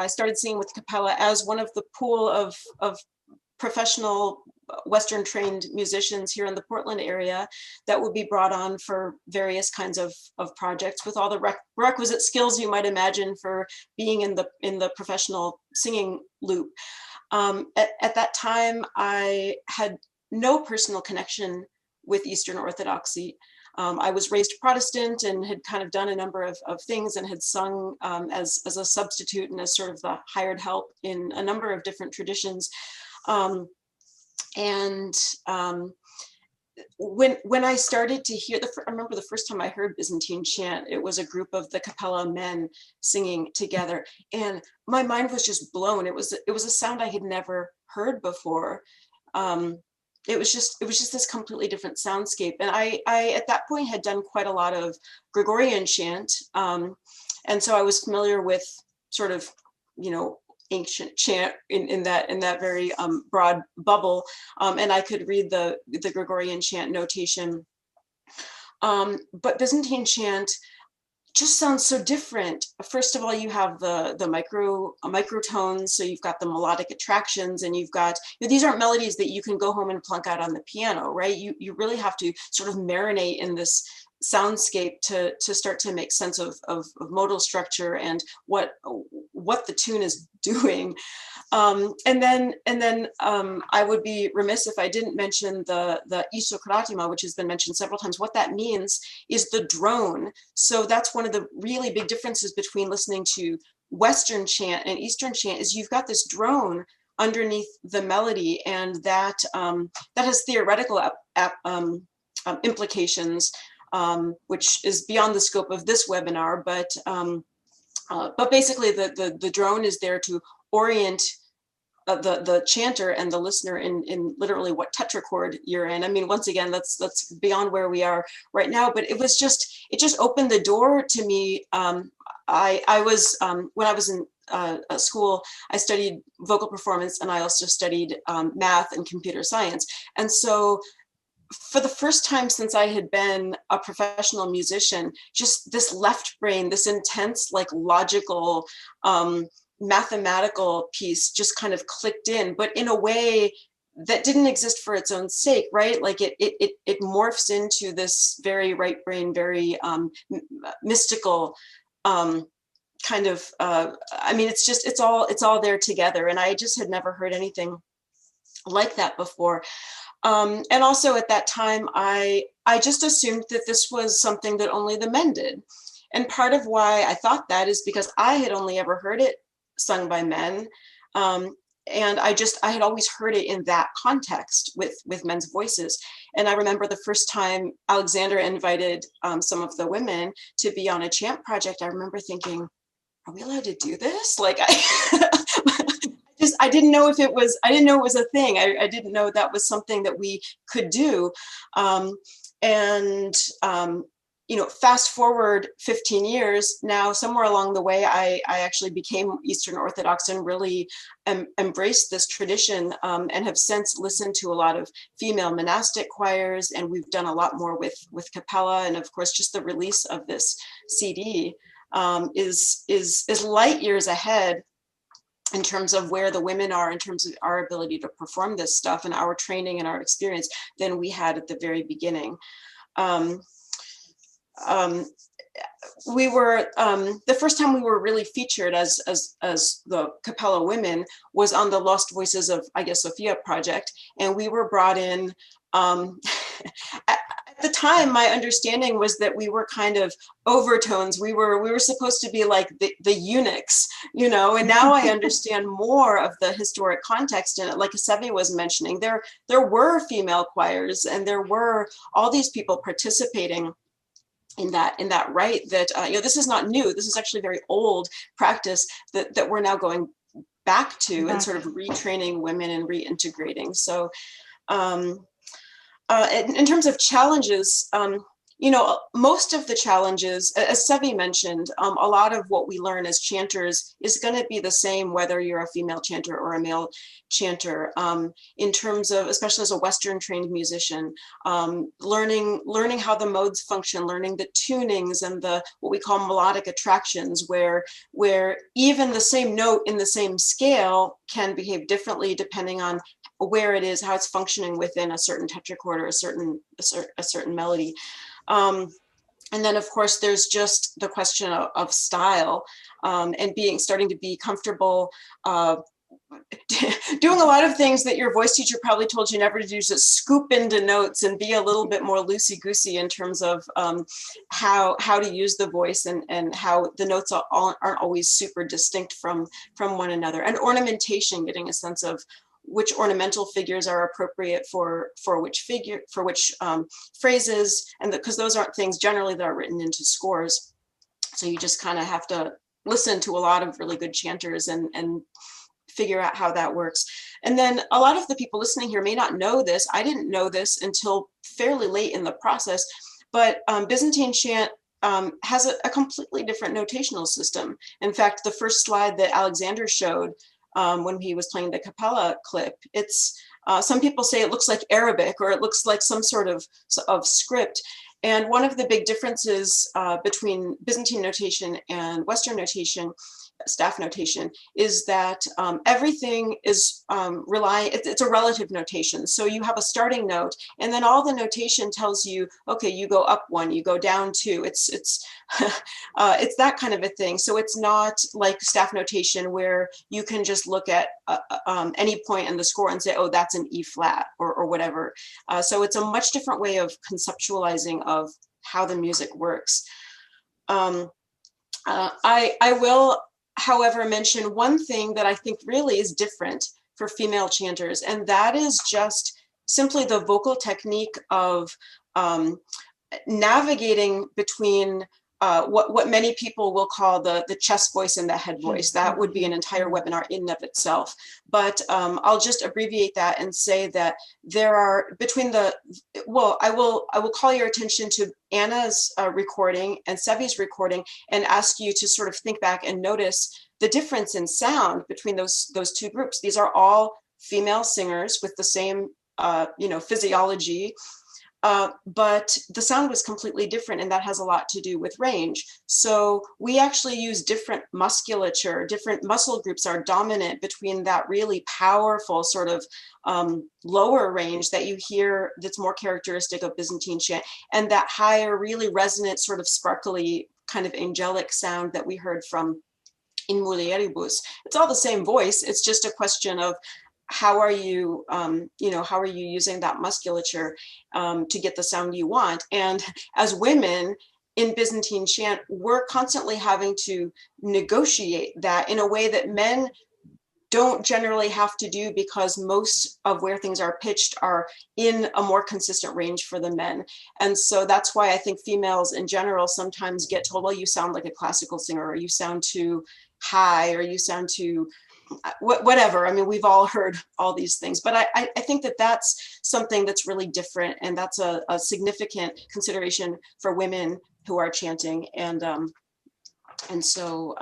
started singing with Cappella as one of the pool of professional Western trained musicians here in the Portland area that would be brought on for various kinds of projects with all the requisite skills you might imagine for being in the professional singing loop. At that time, I had no personal connection with Eastern Orthodoxy. I was raised Protestant and had kind of done a number of things and had sung as a substitute and as sort of the hired help in a number of different traditions. When I started to hear, I remember the first time I heard Byzantine chant, it was a group of the Cappella men singing together, and my mind was just blown. It was a sound I had never heard before. It was just this completely different soundscape. And I at that point had done quite a lot of Gregorian chant, and so I was familiar with sort of, ancient chant in that very broad bubble, and I could read the Gregorian chant notation. But Byzantine chant just sounds so different. First of all, you have the microtones, so you've got the melodic attractions, and you've got, these aren't melodies that you can go home and plunk out on the piano, right? You really have to sort of marinate in this soundscape to start to make sense of modal structure and what the tune is doing. And then I would be remiss if I didn't mention the isokratima, which has been mentioned several times. What that means is the drone. So that's one of the really big differences between listening to Western chant and Eastern chant, is you've got this drone underneath the melody, and that has theoretical implications, which is beyond the scope of this webinar, but basically the drone is there to orient the chanter and the listener in literally what tetrachord you're in. I mean, once again, that's beyond where we are right now, but it just opened the door to me. I was when I was in school, I studied vocal performance, and I also studied math and computer science, and so for the first time since I had been a professional musician, just this left brain, this intense, like logical, mathematical piece just kind of clicked in, but in a way that didn't exist for its own sake, right? Like it morphs into this very right brain, very mystical kind of, I mean, it's all there together. And I just had never heard anything like that before. And also at that time, I just assumed that this was something that only the men did. And part of why I thought that is because I had only ever heard it sung by men. And I had always heard it in that context with men's voices. And I remember the first time Alexander invited some of the women to be on a chant project, I remember thinking, are we allowed to do this? Like, I didn't know if it was, I didn't know it was a thing. I didn't know that was something that we could do. You know, fast forward 15 years now, somewhere along the way, I actually became Eastern Orthodox and really embraced this tradition, and have since listened to a lot of female monastic choirs, and we've done a lot more with Cappella, and of course, just the release of this CD is light years ahead in terms of where the women are, in terms of our ability to perform this stuff and our training and our experience than we had at the very beginning. We were the first time we were really featured as the Cappella women was on the Lost Voices of Hagia Sophia project, and we were brought in. At the time, my understanding was that we were kind of overtones. We were supposed to be like the eunuchs, you know. And now I understand more of the historic context in it. Like Sevi was mentioning, there were female choirs, and there were all these people participating in that rite. That you know, this is not new. This is actually very old practice that we're now going back to and sort of retraining women and reintegrating. So. In terms of challenges, you know, most of the challenges, as Sevi mentioned, a lot of what we learn as chanters is going to be the same whether you're a female chanter or a male chanter. In terms of, especially as a Western trained musician, learning how the modes function, learning the tunings and the what we call melodic attractions, where even the same note in the same scale can behave differently depending on where it is, how it's functioning within a certain tetrachord or a certain melody. And then of course there's just the question of style, and starting to be comfortable doing a lot of things that your voice teacher probably told you never to do, just scoop into notes and be a little bit more loosey-goosey in terms of how to use the voice, and how the notes aren't always super distinct from one another. And ornamentation, getting a sense of which ornamental figures are appropriate for which phrases, and because those aren't things generally that are written into scores. So you just kind of have to listen to a lot of really good chanters and figure out how that works. And then a lot of the people listening here may not know this. I didn't know this until fairly late in the process, but Byzantine chant has a completely different notational system. In fact, the first slide that Alexander showed when he was playing the Cappella clip, it's some people say it looks like Arabic, or it looks like some sort of script. And one of the big differences between Byzantine notation and Western notation, staff notation, is that everything is it's a relative notation. So you have a starting note, and then all the notation tells you, okay, you go up one, you go down two. It's it's that kind of a thing. So it's not like staff notation where you can just look at any point in the score and say, oh, that's an E flat or whatever. So it's a much different way of conceptualizing of how the music works. I will, however, mention one thing that I think really is different for female chanters, and that is just simply the vocal technique of navigating between what many people will call the chest voice and the head voice. That would be an entire webinar in and of itself. But I'll just abbreviate that and say that there are between I will call your attention to Anna's recording and Sevi's recording and ask you to sort of think back and notice the difference in sound between those two groups. These are all female singers with the same physiology. But the sound was completely different, and that has a lot to do with range. So we actually use different musculature, different muscle groups are dominant between that really powerful sort of lower range that you hear that's more characteristic of Byzantine chant, and that higher, really resonant, sort of sparkly, kind of angelic sound that we heard from In Mulieribus. It's all the same voice. It's just a question of how are you, how are you using that musculature to get the sound you want? And as women in Byzantine chant, we're constantly having to negotiate that in a way that men don't generally have to do, because most of where things are pitched are in a more consistent range for the men. And so that's why I think females in general sometimes get told, well, you sound like a classical singer, or you sound too high, or you sound too whatever. I mean, we've all heard all these things, but I think that that's something that's really different, and that's a significant consideration for women who are chanting. And so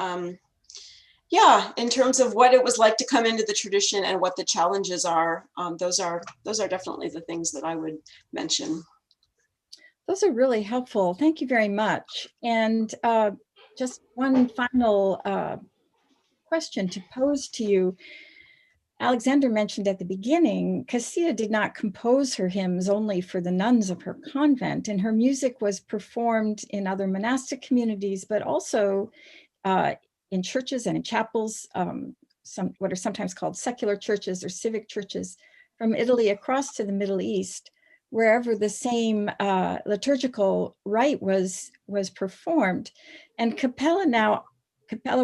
yeah, in terms of what it was like to come into the tradition and what the challenges are, those are definitely the things that I would mention. Those are really helpful. Thank you very much. And just one final question to pose to you. Alexander mentioned at the beginning, Cassia did not compose her hymns only for the nuns of her convent, and her music was performed in other monastic communities, but also in churches and in chapels, what are sometimes called secular churches or civic churches, from Italy across to the Middle East, wherever the same liturgical rite was performed. And Cappella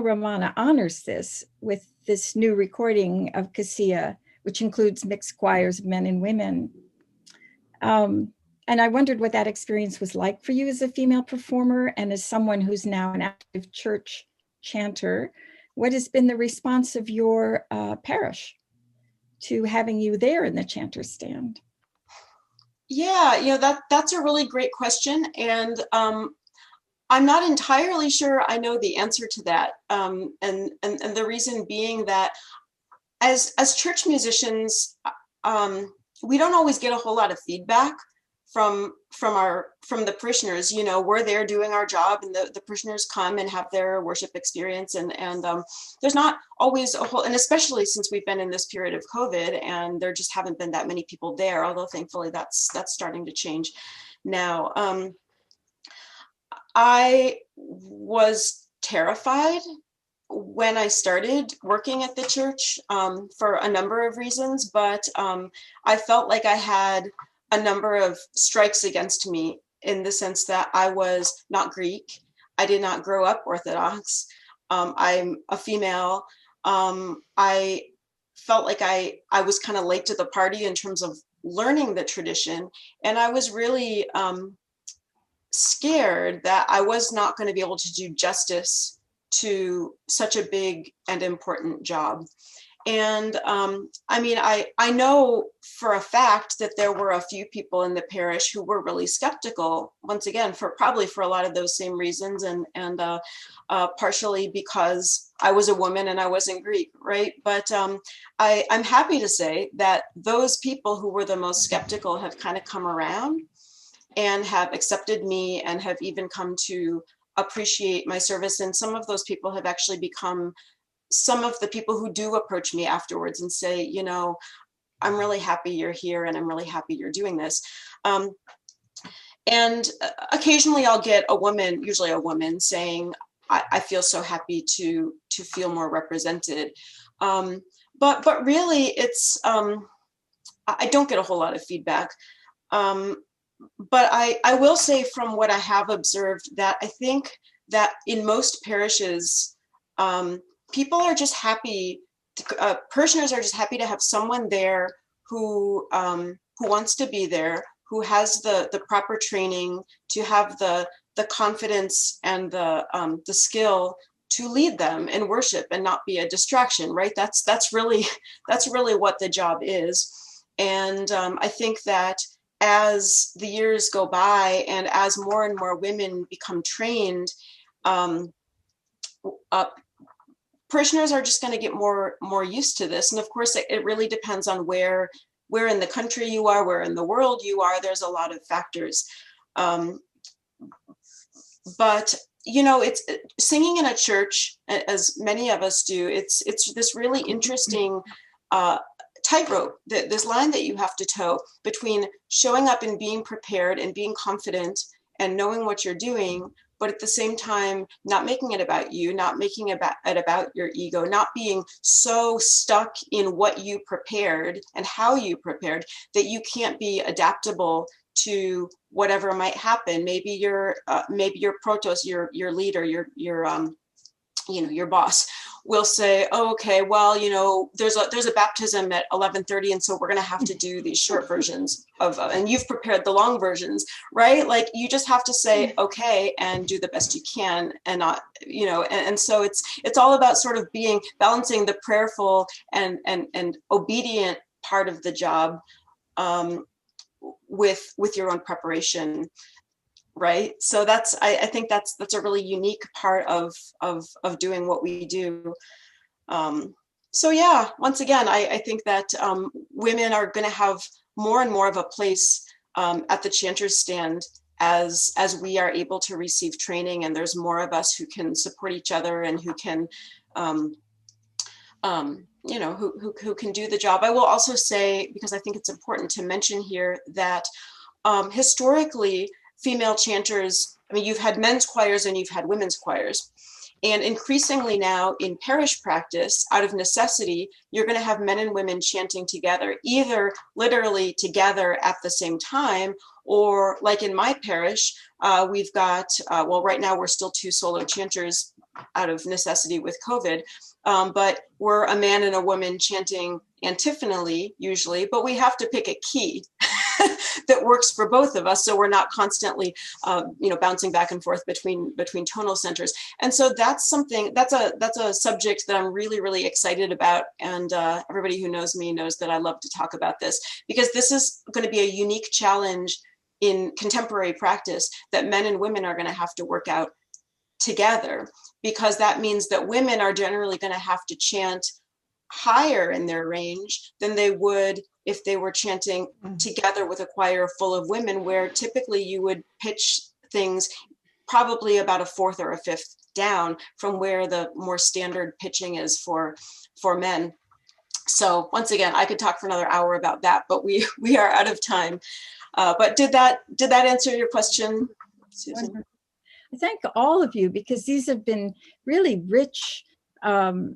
Romana honors this with this new recording of Cassia, which includes mixed choirs of men and women. And I wondered what that experience was like for you as a female performer, and as someone who's now an active church chanter. What has been the response of your parish to having you there in the chanter stand? Yeah, that's a really great question, and I'm not entirely sure I know the answer to that. And the reason being that as church musicians, we don't always get a whole lot of feedback from the parishioners. We're there doing our job, and the parishioners come and have their worship experience, and there's not always a whole, and especially since we've been in this period of COVID, and there just haven't been that many people there, although thankfully that's starting to change now. I was terrified when I started working at the church for a number of reasons, but I felt like I had a number of strikes against me, in the sense that I was not Greek. I did not grow up Orthodox. I'm a female. I felt like I was kind of late to the party in terms of learning the tradition. And I was really scared that I was not going to be able to do justice to such a big and important job. And I know for a fact that there were a few people in the parish who were really skeptical, once again, probably for a lot of those same reasons, and partially because I was a woman and I wasn't Greek, right? But I'm happy to say that those people who were the most skeptical have kind of come around and have accepted me, and have even come to appreciate my service. And some of those people have actually become some of the people who do approach me afterwards and say, I'm really happy you're here, and I'm really happy you're doing this. And occasionally I'll get usually a woman saying, I feel so happy to feel more represented. But really it's, I don't get a whole lot of feedback. But I will say, from what I have observed, that I think that in most parishes, people are just happy, parishioners are just happy to have someone there who wants to be there, who has the proper training, to have the confidence and the skill to lead them in worship and not be a distraction, right? That's really what the job is. And I think that as the years go by, and as more and more women become trained, parishioners are just going to get more used to this. And of course, it really depends on where in the country you are, where in the world you are. There's a lot of factors. But it's singing in a church, as many of us do. It's this really interesting tightrope, this line that you have to toe between showing up and being prepared and being confident and knowing what you're doing, but at the same time, not making it about you, not making it about your ego, not being so stuck in what you prepared and how you prepared that you can't be adaptable to whatever might happen. Maybe your protos, your leader, your boss we'll say, oh, okay, well, you know, there's a baptism at 11:30, and so we're going to have to do these short versions of, and you've prepared the long versions, right? Like, you just have to say okay and do the best you can, and not, you know, and so it's all about sort of balancing the prayerful and obedient part of the job with your own preparation. Right. So I think that's a really unique part of doing what we do. So yeah, once again, I think that women are going to have more and more of a place at the Chanters stand as we are able to receive training, and there's more of us who can support each other and who can you know, who can do the job. I will also say, because I think it's important to mention here, that historically, female chanters, I mean, you've had men's choirs and you've had women's choirs. And increasingly now in parish practice, out of necessity, you're going to have men and women chanting together, either literally together at the same time, or like in my parish, we've got, well, right now we're still 2 solo chanters out of necessity with COVID, but we're a man and a woman chanting antiphonally usually, but we have to pick a key that works for both of us, so we're not constantly you know, bouncing back and forth between tonal centers. And so that's something, that's a subject that I'm really excited about, and everybody who knows me knows that I love to talk about this, because this is going to be a unique challenge in contemporary practice that men and women are going to have to work out together, because that means that women are generally going to have to chant higher in their range than they would if they were chanting together with a choir full of women, where typically you would pitch things probably about a 4th or a 5th down from where the more standard pitching is for men. So once again, I could talk for another hour about that, but we are out of time. But did that answer your question, Susan? I thank all of you, because these have been really rich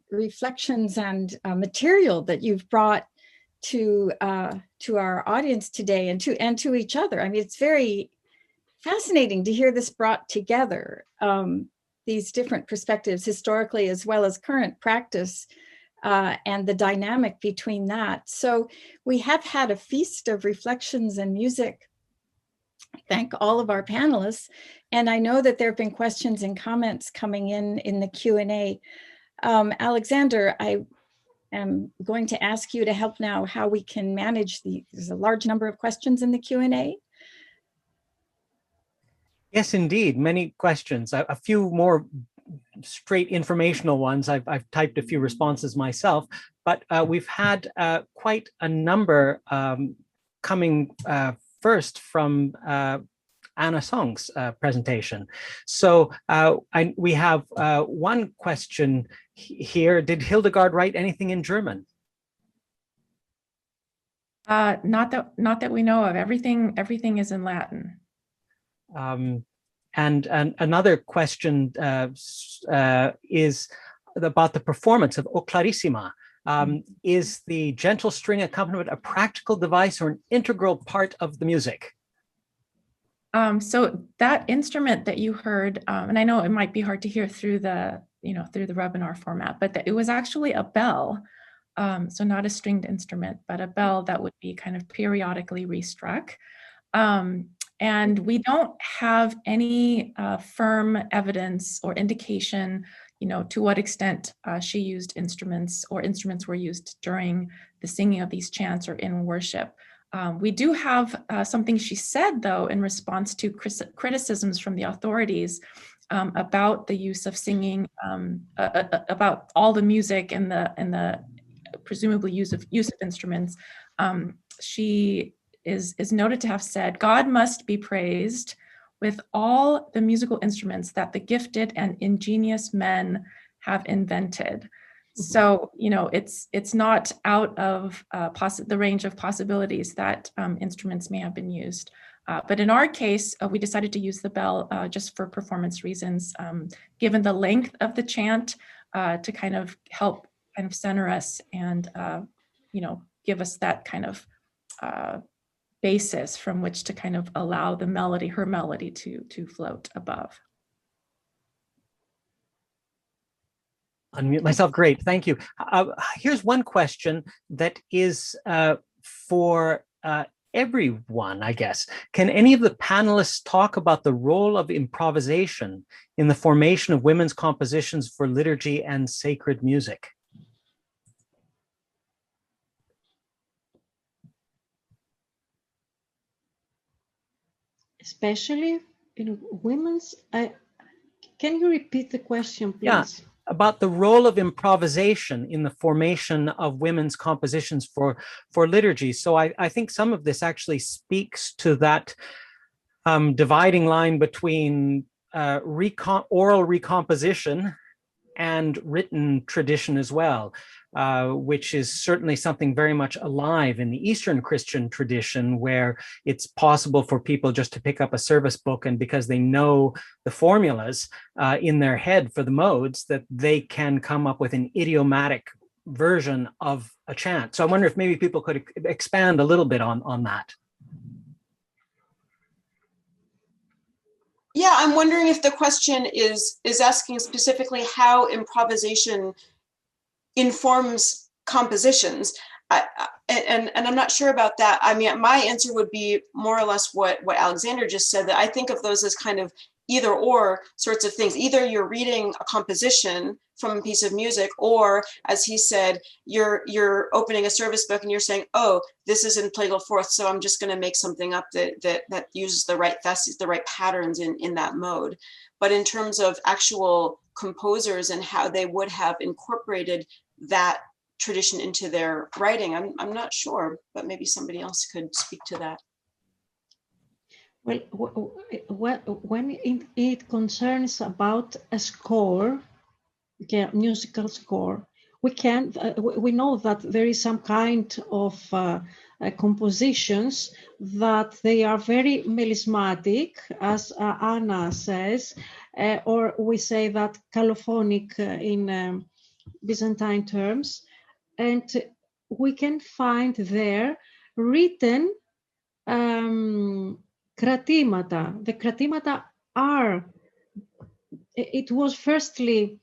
reflections and material that you've brought to our audience today, and to each other. I mean, it's very fascinating to hear this brought together, these different perspectives, historically as well as current practice, and the dynamic between that. So we have had a feast of reflections and music. Thank all of our panelists. And I know that there have been questions and comments coming in the Q&A. Alexander, I am going to ask you to help now how we can manage there's a large number of questions in the Q&A. Yes, indeed, many questions. A few more straight informational ones. I've typed a few responses myself, but we've had quite a number coming first from Anna Song's presentation. So we have one question here. Did Hildegard write anything in German? Not that we know of. Everything is in Latin. And another question is about the performance of O Clarissima. Is the gentle string accompaniment a practical device or an integral part of the music? So that instrument that you heard, and I know it might be hard to hear through the webinar format, but it was actually a bell. So not a stringed instrument, but a bell that would be kind of periodically restruck. And we don't have any firm evidence or indication, to what extent she used instruments, or instruments were used during the singing of these chants or in worship. We do have something she said, though, in response to criticisms from the authorities about the use of singing, about all the music and the presumably use of instruments. She is noted to have said, "God must be praised with all the musical instruments that the gifted and ingenious men have invented." So, it's not out of the range of possibilities that instruments may have been used. But in our case, we decided to use the bell just for performance reasons, given the length of the chant, to kind of help kind of center us and, give us that kind of basis from which to kind of allow the melody, her melody, to float above. Unmute myself. Great, thank you. Here's one question that is for everyone, I guess. Can any of the panelists talk about the role of improvisation in the formation of women's compositions for liturgy and sacred music? Especially in women's, can you repeat the question, please? Yeah, about the role of improvisation in the formation of women's compositions for liturgy. So I think some of this actually speaks to that dividing line between oral recomposition and written tradition as well, which is certainly something very much alive in the Eastern Christian tradition, where it's possible for people just to pick up a service book, and because they know the formulas in their head for the modes, that they can come up with an idiomatic version of a chant. So I wonder if maybe people could expand a little bit on that. Yeah, I'm wondering if the question is asking specifically how improvisation informs compositions. And I'm not sure about that. I mean, my answer would be more or less what Alexander just said, that I think of those as kind of either or sorts of things. Either you're reading a composition from a piece of music, or as he said, you're opening a service book and you're saying, oh, this is in plagal fourth, so I'm just going to make something up that uses the right theses, the right patterns in that mode. But in terms of actual composers and how they would have incorporated that tradition into their writing, I'm not sure, but maybe somebody else could speak to that. Well, when it concerns about a score, okay, musical score, we know that there is some kind of compositions that they are very melismatic, as Anna says, or we say that colophonic in Byzantine terms, and we can find there written kratimata. The kratimata are, it was firstly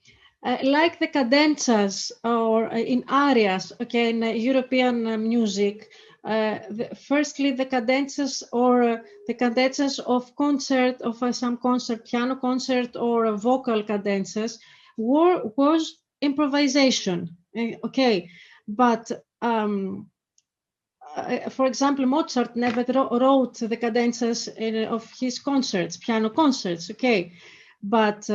like the cadenzas or in arias, okay, in European music, firstly the cadenzas or the cadenzas of concert, of some concert, piano concert or vocal cadenzas was improvisation, okay, but for example, Mozart never wrote the cadenzas of his concerts, piano concerts, okay, but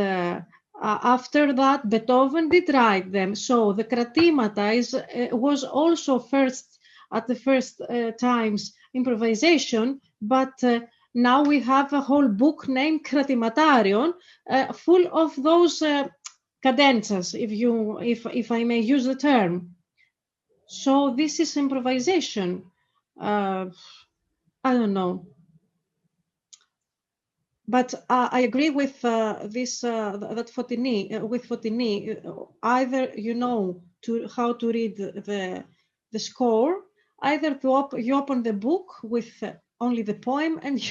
after that, Beethoven did write them. So the kratimata was also at the first times improvisation, but now we have a whole book named Kratimatarion, full of those cadenzas, if I may use the term. So this is improvisation. I don't know. But I agree with this, that with Fotini, either you know how to read the score, either you open the book with only the poem and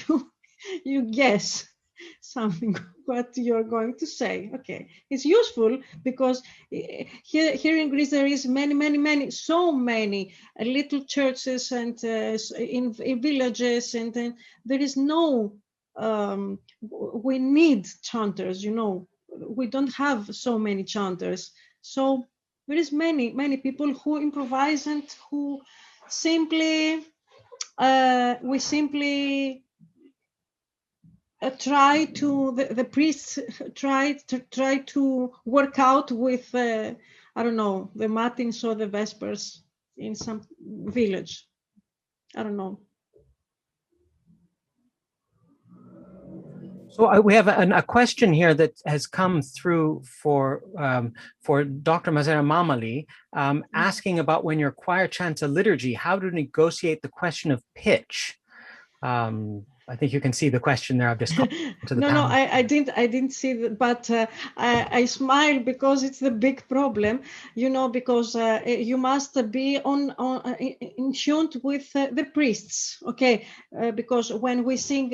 you guess something what you're going to say. Okay, it's useful because here in Greece there is so many little churches and in villages, and then there is no. We need chanters, you know. We don't have so many chanters, so there is many people who improvise and who simply we simply try to the priests try to work out with I don't know, the matins or the vespers in some village. I don't know. So we have a question here that has come through for Dr. Mazera Mamali, asking about when your choir chants a liturgy, how to negotiate the question of pitch. I think you can see the question there. I've just come to the No, I didn't see that, but I smile because it's the big problem, you know, because you must be in tune with the priests, okay? Because when we sing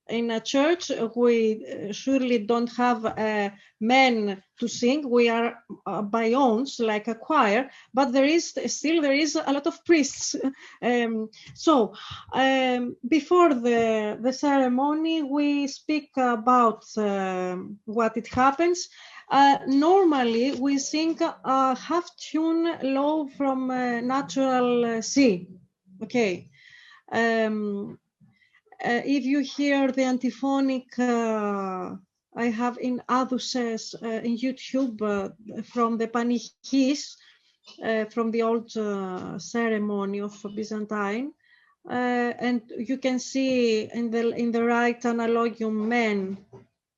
in a church, we surely don't have men to sing. We are by own, like a choir, but there is a lot of priests. Before the ceremony, we speak about what it happens. Normally, we sing a half tune low from natural C. Okay. If you hear the antiphonic, I have in Aduses in YouTube from the Panelist, from the old ceremony of Byzantine, and you can see in the right analogium men,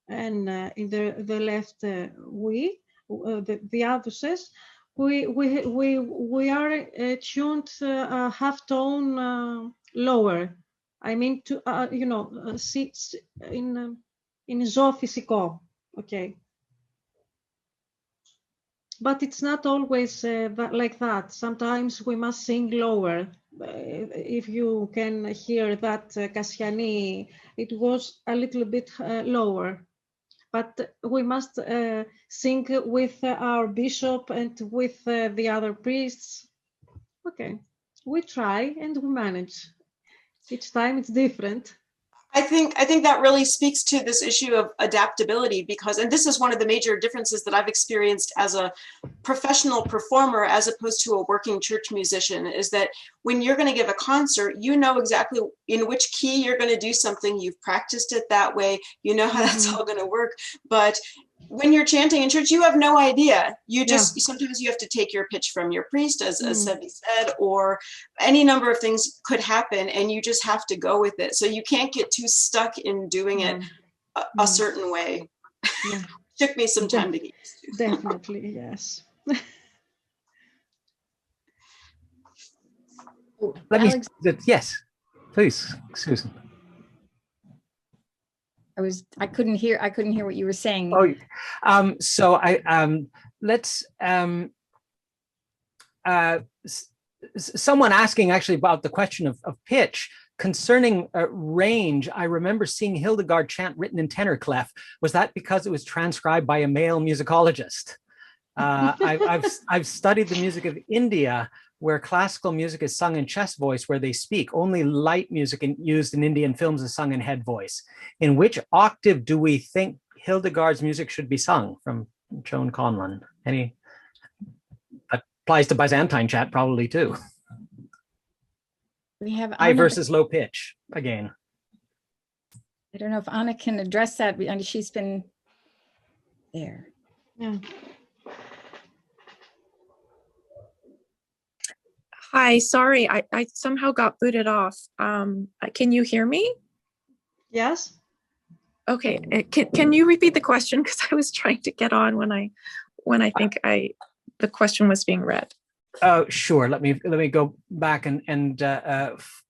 and in the left we, the Aduses. We are tuned a half tone lower. I mean, to in zo physical, okay. But it's not always like that. Sometimes we must sing lower. If you can hear that Cassiani, it was a little bit lower. But we must sing with our bishop and with the other priests. Okay, we try and we manage. Each time it's different. I think that really speaks to this issue of adaptability, because, and this is one of the major differences that I've experienced as a professional performer as opposed to a working church musician, is that when you're going to give a concert, you know exactly in which key you're going to do something. You've practiced it that way. You know how that's all going to work. But when you're chanting in church, you have no idea. You just, sometimes you have to take your pitch from your priest, as Sebi said, or any number of things could happen, and you just have to go with it. So you can't get too stuck in doing it a certain way. Yeah. Took me some time to get used to. Definitely, yes. Yes, please, Susan. I couldn't hear what you were saying. So let's someone asking actually about the question of pitch concerning range. I remember seeing Hildegard chant written in tenor clef. Was that because it was transcribed by a male musicologist? I've studied the music of India, where classical music is sung in chest voice, where they speak. Only light music used in Indian films is sung in head voice. In which octave do we think Hildegard's music should be sung? From Joan Conlon. That applies to Byzantine chant probably too. We have high versus low pitch again. I don't know if Anna can address that. And she's been there. Yeah. Hi, sorry, I somehow got booted off. Can you hear me? Yes. Okay, can you repeat the question? Because I was trying to get on when I think the question was being read. Sure. Let me go back and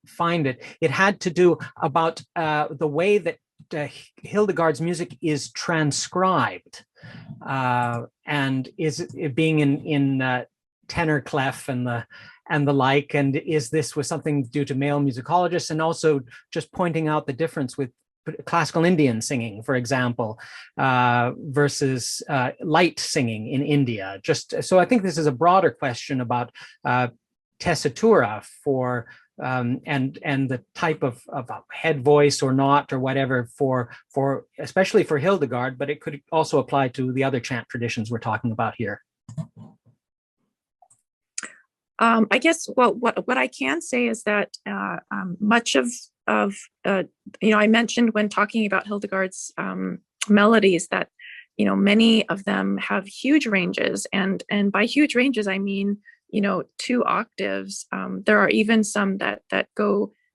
find it. It had to do about the way that Hildegard's music is transcribed, and is it being in tenor clef and the like, and is this was something due to male musicologists, and also just pointing out the difference with classical Indian singing, for example, versus light singing in India. Just so I think this is a broader question about tessitura for and the type of head voice or not or whatever for especially for Hildegard, but it could also apply to the other chant traditions we're talking about here. I guess, well, what I can say is that much of I mentioned when talking about Hildegard's melodies that, many of them have huge ranges, and by huge ranges, I mean, 2 octaves. There are even some that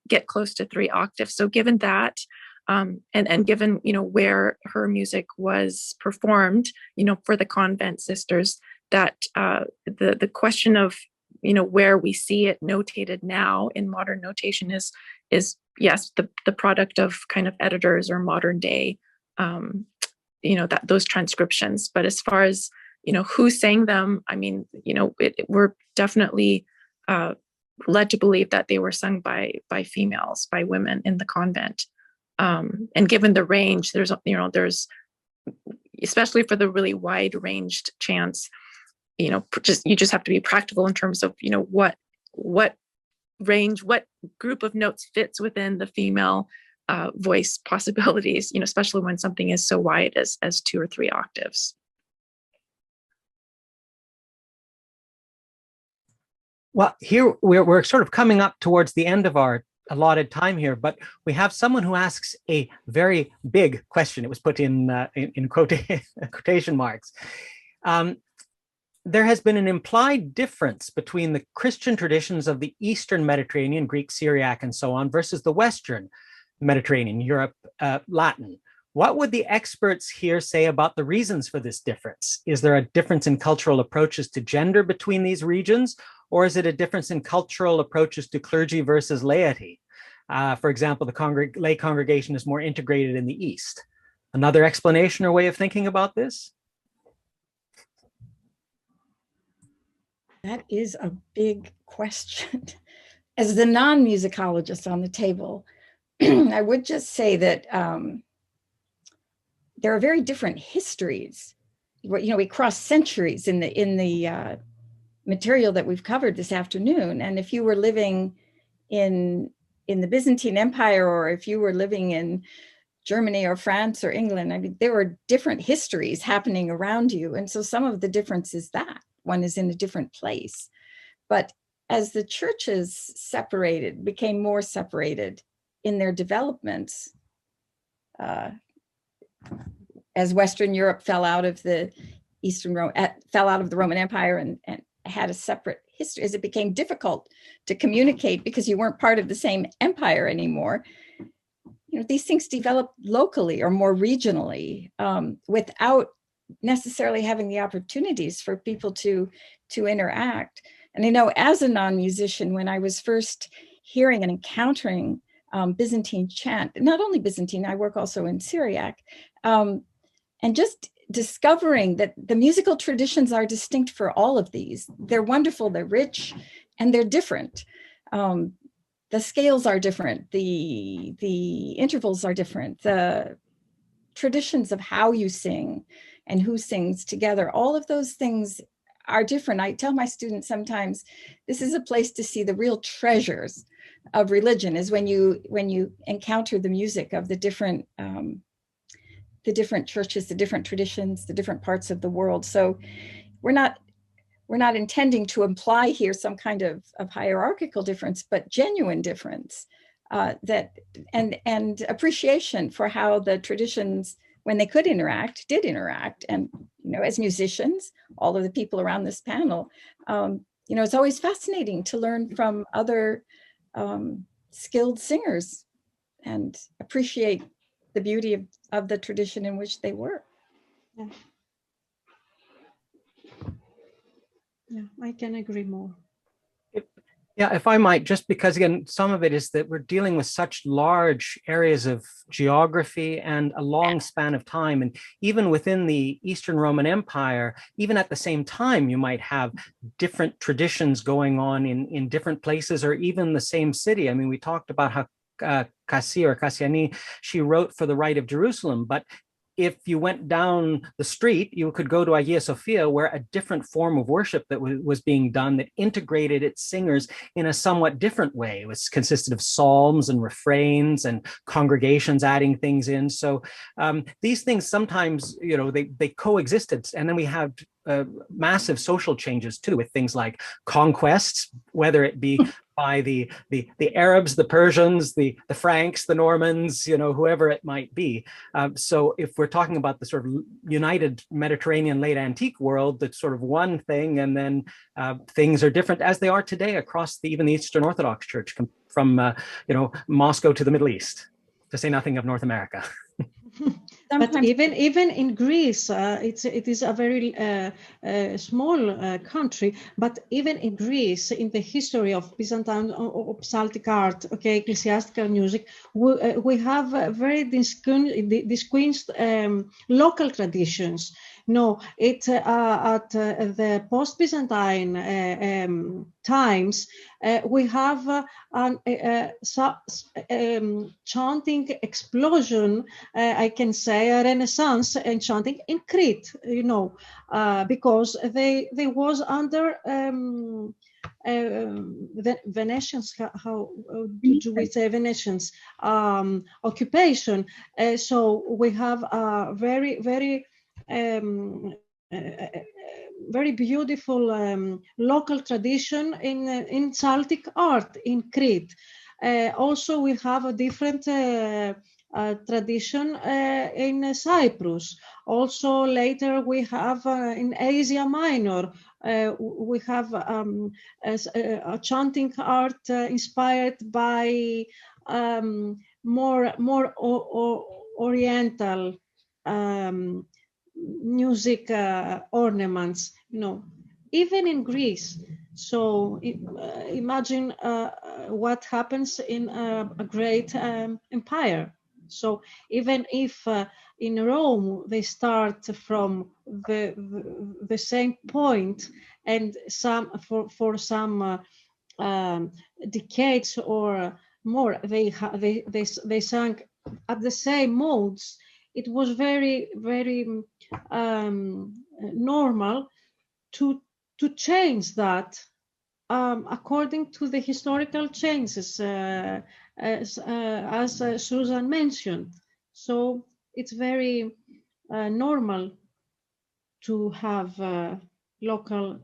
get close to 3 octaves. So given that, and given, where her music was performed, for the convent sisters, that the question of, where we see it notated now in modern notation is yes, the product of kind of editors or modern day, that those transcriptions. But as far as, who sang them, I mean, we're definitely led to believe that they were sung by females, by women in the convent. And given the range, there's especially for the really wide ranged chants, you just have to be practical in terms of, what range, what group of notes fits within the female voice possibilities, especially when something is so wide as 2 or 3 octaves. Well, here we're sort of coming up towards the end of our allotted time here, but we have someone who asks a very big question. It was put in quotation marks. There has been an implied difference between the Christian traditions of the Eastern Mediterranean, Greek, Syriac, and so on, versus the Western Mediterranean, Europe, Latin. What would the experts here say about the reasons for this difference? Is there a difference in cultural approaches to gender between these regions, or is it a difference in cultural approaches to clergy versus laity? For example, the lay congregation is more integrated in the East. Another explanation or way of thinking about this? That is a big question. As the non-musicologist on the table, I would just say that there are very different histories. We cross centuries in the material that we've covered this afternoon. And if you were living in the Byzantine Empire, or if you were living in Germany or France or England, I mean, there were different histories happening around you. And so some of the difference is that one is in a different place. But as the churches became more separated in their developments, as Western Europe fell out of the Roman Empire and had a separate history, as it became difficult to communicate because you weren't part of the same empire anymore, these things developed locally or more regionally, without necessarily having the opportunities for people to interact. And I know as a non-musician, when I was first hearing and encountering Byzantine chant, not only Byzantine, I work also in Syriac, and just discovering that the musical traditions are distinct for all of these. They're wonderful, they're rich, and they're different. The scales are different, the intervals are different, the traditions of how you sing and who sings together, all of those things are different. I tell my students sometimes, this is a place to see the real treasures of religion, is when you encounter the music of the different churches, the different traditions, the different parts of the world. So we're not intending to imply here some kind of hierarchical difference, but genuine difference, and appreciation for how the traditions, when they could interact, did interact. And as musicians, all of the people around this panel, it's always fascinating to learn from other skilled singers and appreciate the beauty of the tradition in which they work. Yeah, I can agree more. Yeah, if I might, just because, again, some of it is that we're dealing with such large areas of geography and a long span of time. And even within the Eastern Roman Empire, even at the same time, you might have different traditions going on in different places, or even the same city. I mean, we talked about how Cassia or Cassiani, she wrote for the Rite of Jerusalem, but if you went down the street, you could go to Hagia Sophia, where a different form of worship that was being done that integrated its singers in a somewhat different way. It consisted of psalms and refrains and congregations adding things in. So these things sometimes, they coexisted. And then we have massive social changes too, with things like conquests, whether it be by the Arabs, the Persians, the Franks, the Normans, whoever it might be. So if we're talking about the sort of united Mediterranean late antique world, that's sort of one thing, and then things are different as they are today across even the Eastern Orthodox Church, from Moscow to the Middle East, to say nothing of North America. But even in Greece, it is a very small country. But even in Greece, in the history of Byzantine or Psaltic art, ecclesiastical music, we have very distinguished local traditions. No, it at the post-Byzantine times, we have chanting explosion, I can say, a renaissance in chanting in Crete, because they was under the Venetians, how do we say Venetians, occupation. So we have a very very beautiful local tradition in Celtic art in Crete. Also, we have a different tradition in Cyprus. Also, later we have in Asia Minor, we have a chanting art inspired by more Oriental music ornaments, even in Greece. So imagine what happens in a great empire. So even if in Rome they start from the same point, and for some decades or more, they sang at the same modes. It was very normal to change that according to the historical changes, as Susan mentioned. So it's very normal to have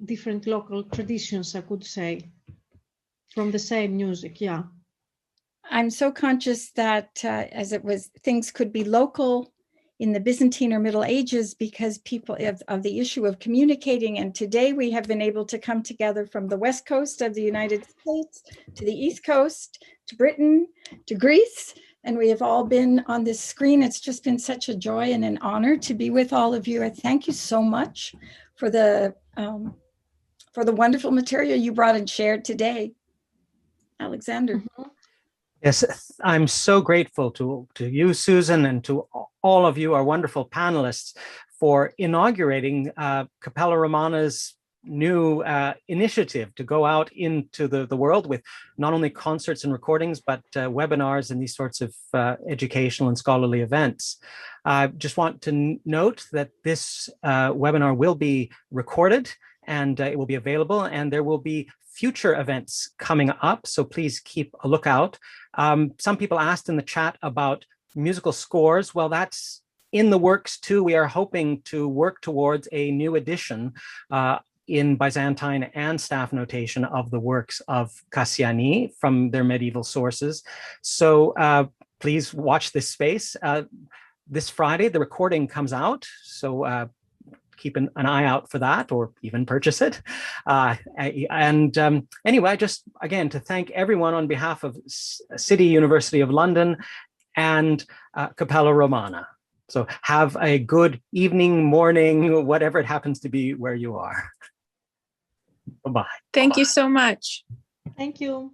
different local traditions, I could say, from the same music. Yeah. I'm so conscious that things could be local in the Byzantine or Middle Ages because people of the issue of communicating. And today we have been able to come together from the West Coast of the United States to the East Coast, to Britain, to Greece. And we have all been on this screen. It's just been such a joy and an honor to be with all of you. I thank you so much for the wonderful material you brought and shared today. Alexander. Mm-hmm. Yes, I'm so grateful to you, Susan, and to all of you, our wonderful panelists, for inaugurating Cappella Romana's new initiative to go out into the world with not only concerts and recordings, but webinars and these sorts of educational and scholarly events. I just want to note that this webinar will be recorded and it will be available, and there will be future events coming up, so please keep a lookout. Some people asked in the chat about musical scores. Well, that's in the works too. We are hoping to work towards a new edition in Byzantine and staff notation of the works of Cassia from their medieval sources. So please watch this space. This Friday, the recording comes out, so keep an eye out for that, or even purchase it. Anyway, just again to thank everyone on behalf of City University of London and Cappella Romana. So have a good evening, morning, whatever it happens to be where you are. Bye-bye. Thank you so much. Thank you.